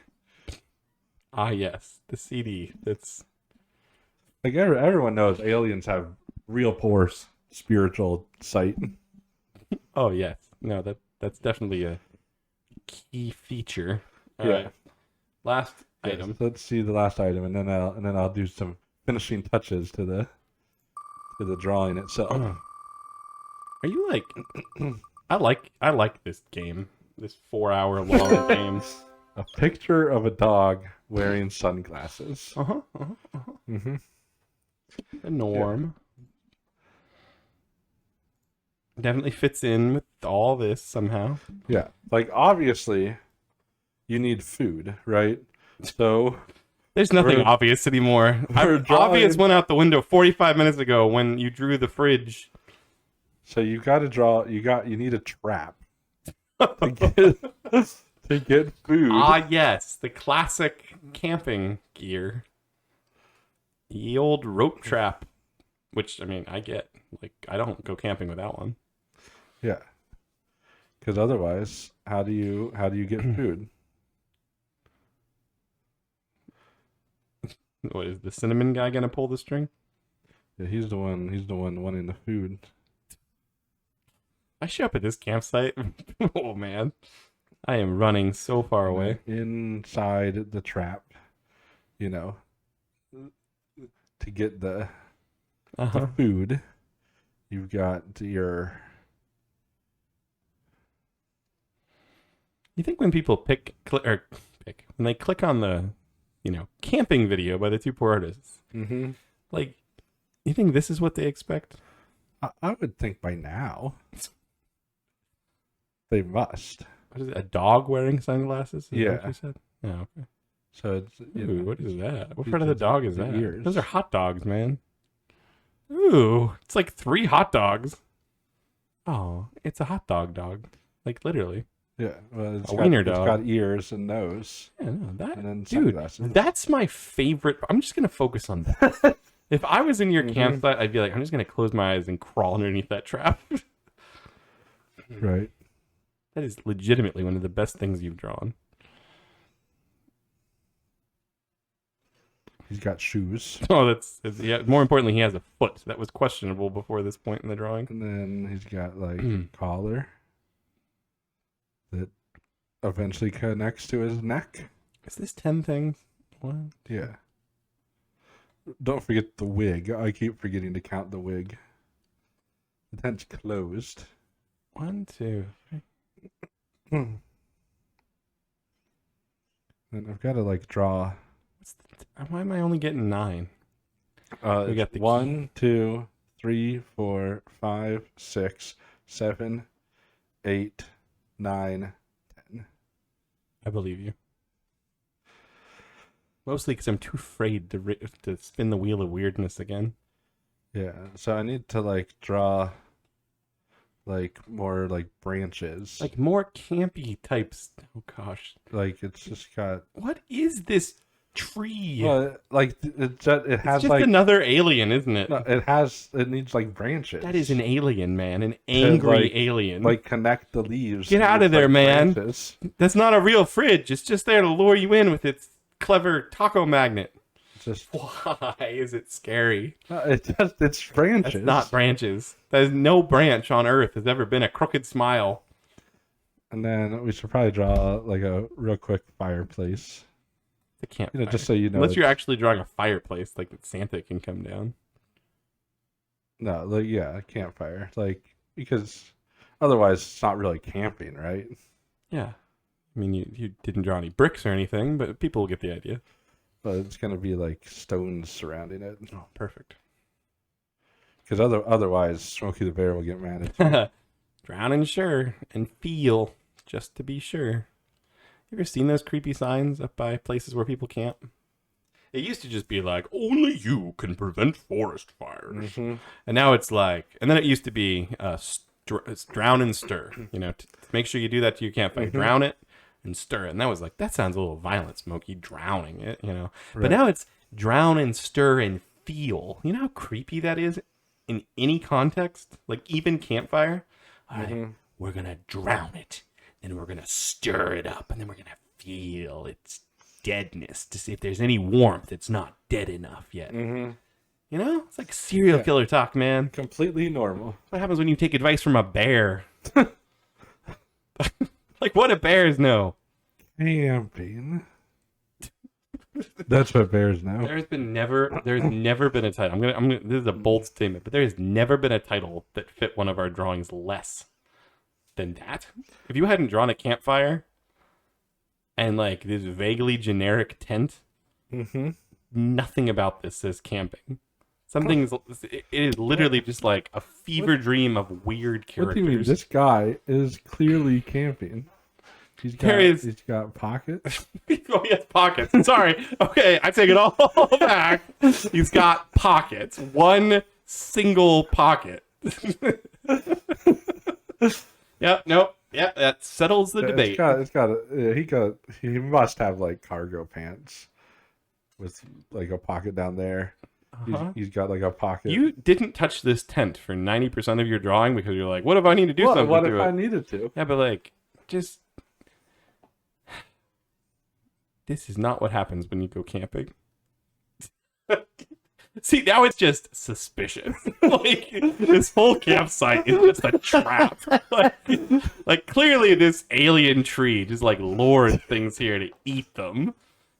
Ah, yes. The CD. That's... Like everyone knows, aliens have real poor spiritual sight. Oh, yes. No, that's definitely a key feature. All Yeah. right. Last Yes, item. let's see the last item, and then I'll do some finishing touches to the drawing itself. Oh. Are you like... I like this game. This 4-hour long game. A picture of a dog wearing sunglasses. Uh-huh. Mm-hmm. The norm. Definitely fits in with all this somehow. Yeah, like obviously, you need food, right? So There's nothing We're- obvious anymore. we're Obvious drawing- went out the window 45 minutes ago when you drew the fridge. So you got to draw. You need a trap to get food. Ah, yes, the classic camping gear. The old rope trap, which I mean, I get. Like, I don't go camping without one. Yeah, because otherwise, how do you get food? What is the cinnamon guy gonna pull the string? Yeah, he's the one. He's the one wanting the food. I show up at this campsite. Oh man, I am running so far away. Inside the trap, to get the Uh-huh. food. You've got your. You think when people when they click on the, camping video by the two poor artists, Mm-hmm. like, you think this is what they expect? I would think by now they must. What is it? A dog wearing sunglasses? Is that Yeah. what you said? Oh, okay. So it's Ooh, what is that? What these part of the are dog is the that? ears. Those are hot dogs, man. Ooh, it's like 3 hot dogs. Oh, it's a hot dog. Like literally. Yeah, well, A wiener it's dog. got ears and nose, Yeah, no, that and then dude, sunglasses. that's my favorite. I'm just gonna focus on that. If I was in your Mhm. campsite, I'd be like, I'm just gonna close my eyes and crawl underneath that trap. Right. That is legitimately one of the best things you've drawn. He's got shoes, Oh, that's yeah. More importantly, he has a foot that was questionable before this point in the drawing. and then he's got like a collar that eventually connects to his neck. Is this 10 things? One. Yeah. Don't forget the wig. I keep forgetting to count the wig. The tent's closed. 1, 2, 3. And I've got to like draw. Why am I only getting 9? We got the 1, 2, 3, 4, 5, 6, 7, 8, 9, 10. I believe you. Mostly because I'm too afraid to spin the wheel of weirdness again. Yeah, so I need to like draw like more like branches. Like more campy types. Oh gosh. Like it's just got. What is this tree? Well, like it has It's just like another alien, isn't it? no, it needs like branches. That is an alien, man. An angry like, alien. Like connect the leaves. Get out with, of there, like, man. branches. That's not a real fridge. It's just there to lure you in with its clever taco magnet. Just Why is it scary? it's branches. That's not branches. There's no branch on Earth has ever been a crooked smile. And then we should probably draw like a real quick fireplace. The campfire. You know, just so you know. Unless you're actually drawing a fireplace, like that Santa can come down. No, like yeah, a campfire. Like because otherwise it's not really camping, right? Yeah. I mean, you didn't draw any bricks or anything, but people will get the idea. But it's gonna be like stones surrounding it. Oh, perfect. Because otherwise, Smokey the Bear will get mad at you. Drown and sure, and feel, just to be sure. You ever seen those creepy signs up by places where people camp? It used to just be like, only you can prevent forest fires. Mm-hmm. And now it's like, and then it used to be drown and stir. You know, to make sure you do that to your campfire. Mm-hmm. Drown it and stir it. And that was like, that sounds a little violent, Smokey, drowning it, you know. Right. But now it's drown and stir and feel. You know how creepy that is in any context? Like even campfire? All right, we're going to drown it. Then we're going to stir it up. And then we're going to feel its deadness to see if there's any warmth. It's not dead enough yet. Mm-hmm. You know? It's like serial killer talk, man. Completely normal. What happens when you take advice from a bear? Like, what do bears know? Camping. That's what bears know. There's never been a title. This is a bold statement, but there has never been a title that fit one of our drawings less than that. If you hadn't drawn a campfire and like this vaguely generic tent, nothing about this says camping. It is literally just like a fever dream of weird characters. What do you mean? This guy is clearly camping. He's got pockets. Oh, he has pockets. Sorry. Okay, I take it all back. He's got pockets. One single pocket. Yep. Nope. Yeah, that settles the debate. He must have like cargo pants with like a pocket down there. He's got like a pocket. You didn't touch this tent for 90% of your drawing because you're like, what if I need to do something What to if it? I needed to? Yeah, but like, just... This is not what happens when you go camping. See, now it's just suspicious. Like, this whole campsite is just a trap. Like, clearly this alien tree just, like, lured things here to eat them.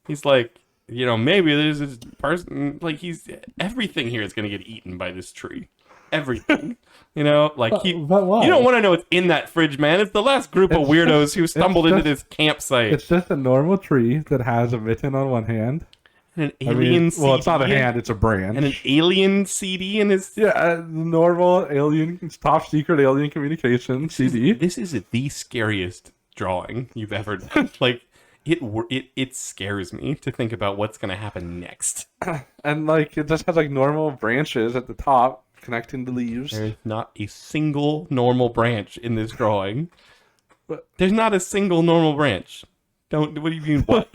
He's like, you know, maybe there's this person, like, everything here is going to get eaten by this tree. Everything. You know, like, but why? You don't want to know what's in that fridge, man. It's the last group of weirdos who stumbled into this campsite. It's just a normal tree that has a mitten on one hand. And an alien CD. Well, it's not a hand, it's a branch. And an alien CD in his... Yeah, normal alien, top secret alien communication CD. This is the scariest drawing you've ever done. Like, it scares me to think about what's going to happen next. And, like, it just has, like, normal branches at the top connecting the leaves. There's not a single normal branch in this drawing. But there's not a single normal branch. What do you mean? What?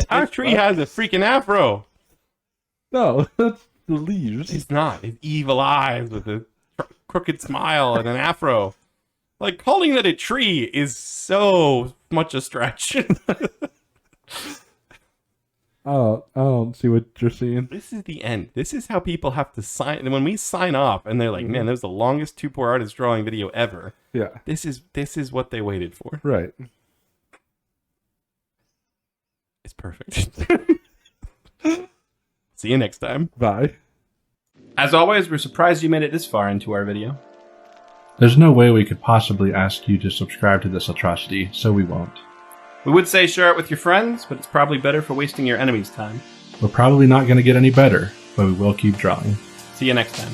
Our tree has a freaking afro. No, that's the leaves. It's not. It's evil eyes with a crooked smile and an afro. Like, calling that a tree is so much a stretch. I don't see what you're seeing. This is the end. This is how people have to sign. And when we sign off and they're like, man, that was the longest Two Poor Artists drawing video ever. Yeah. This is what they waited for. Right. It's perfect. See you next time. Bye. As always, we're surprised you made it this far into our video. There's no way we could possibly ask you to subscribe to this atrocity, so we won't. We would say share it with your friends, but it's probably better for wasting your enemy's time. We're probably not going to get any better, but we will keep drawing. See you next time.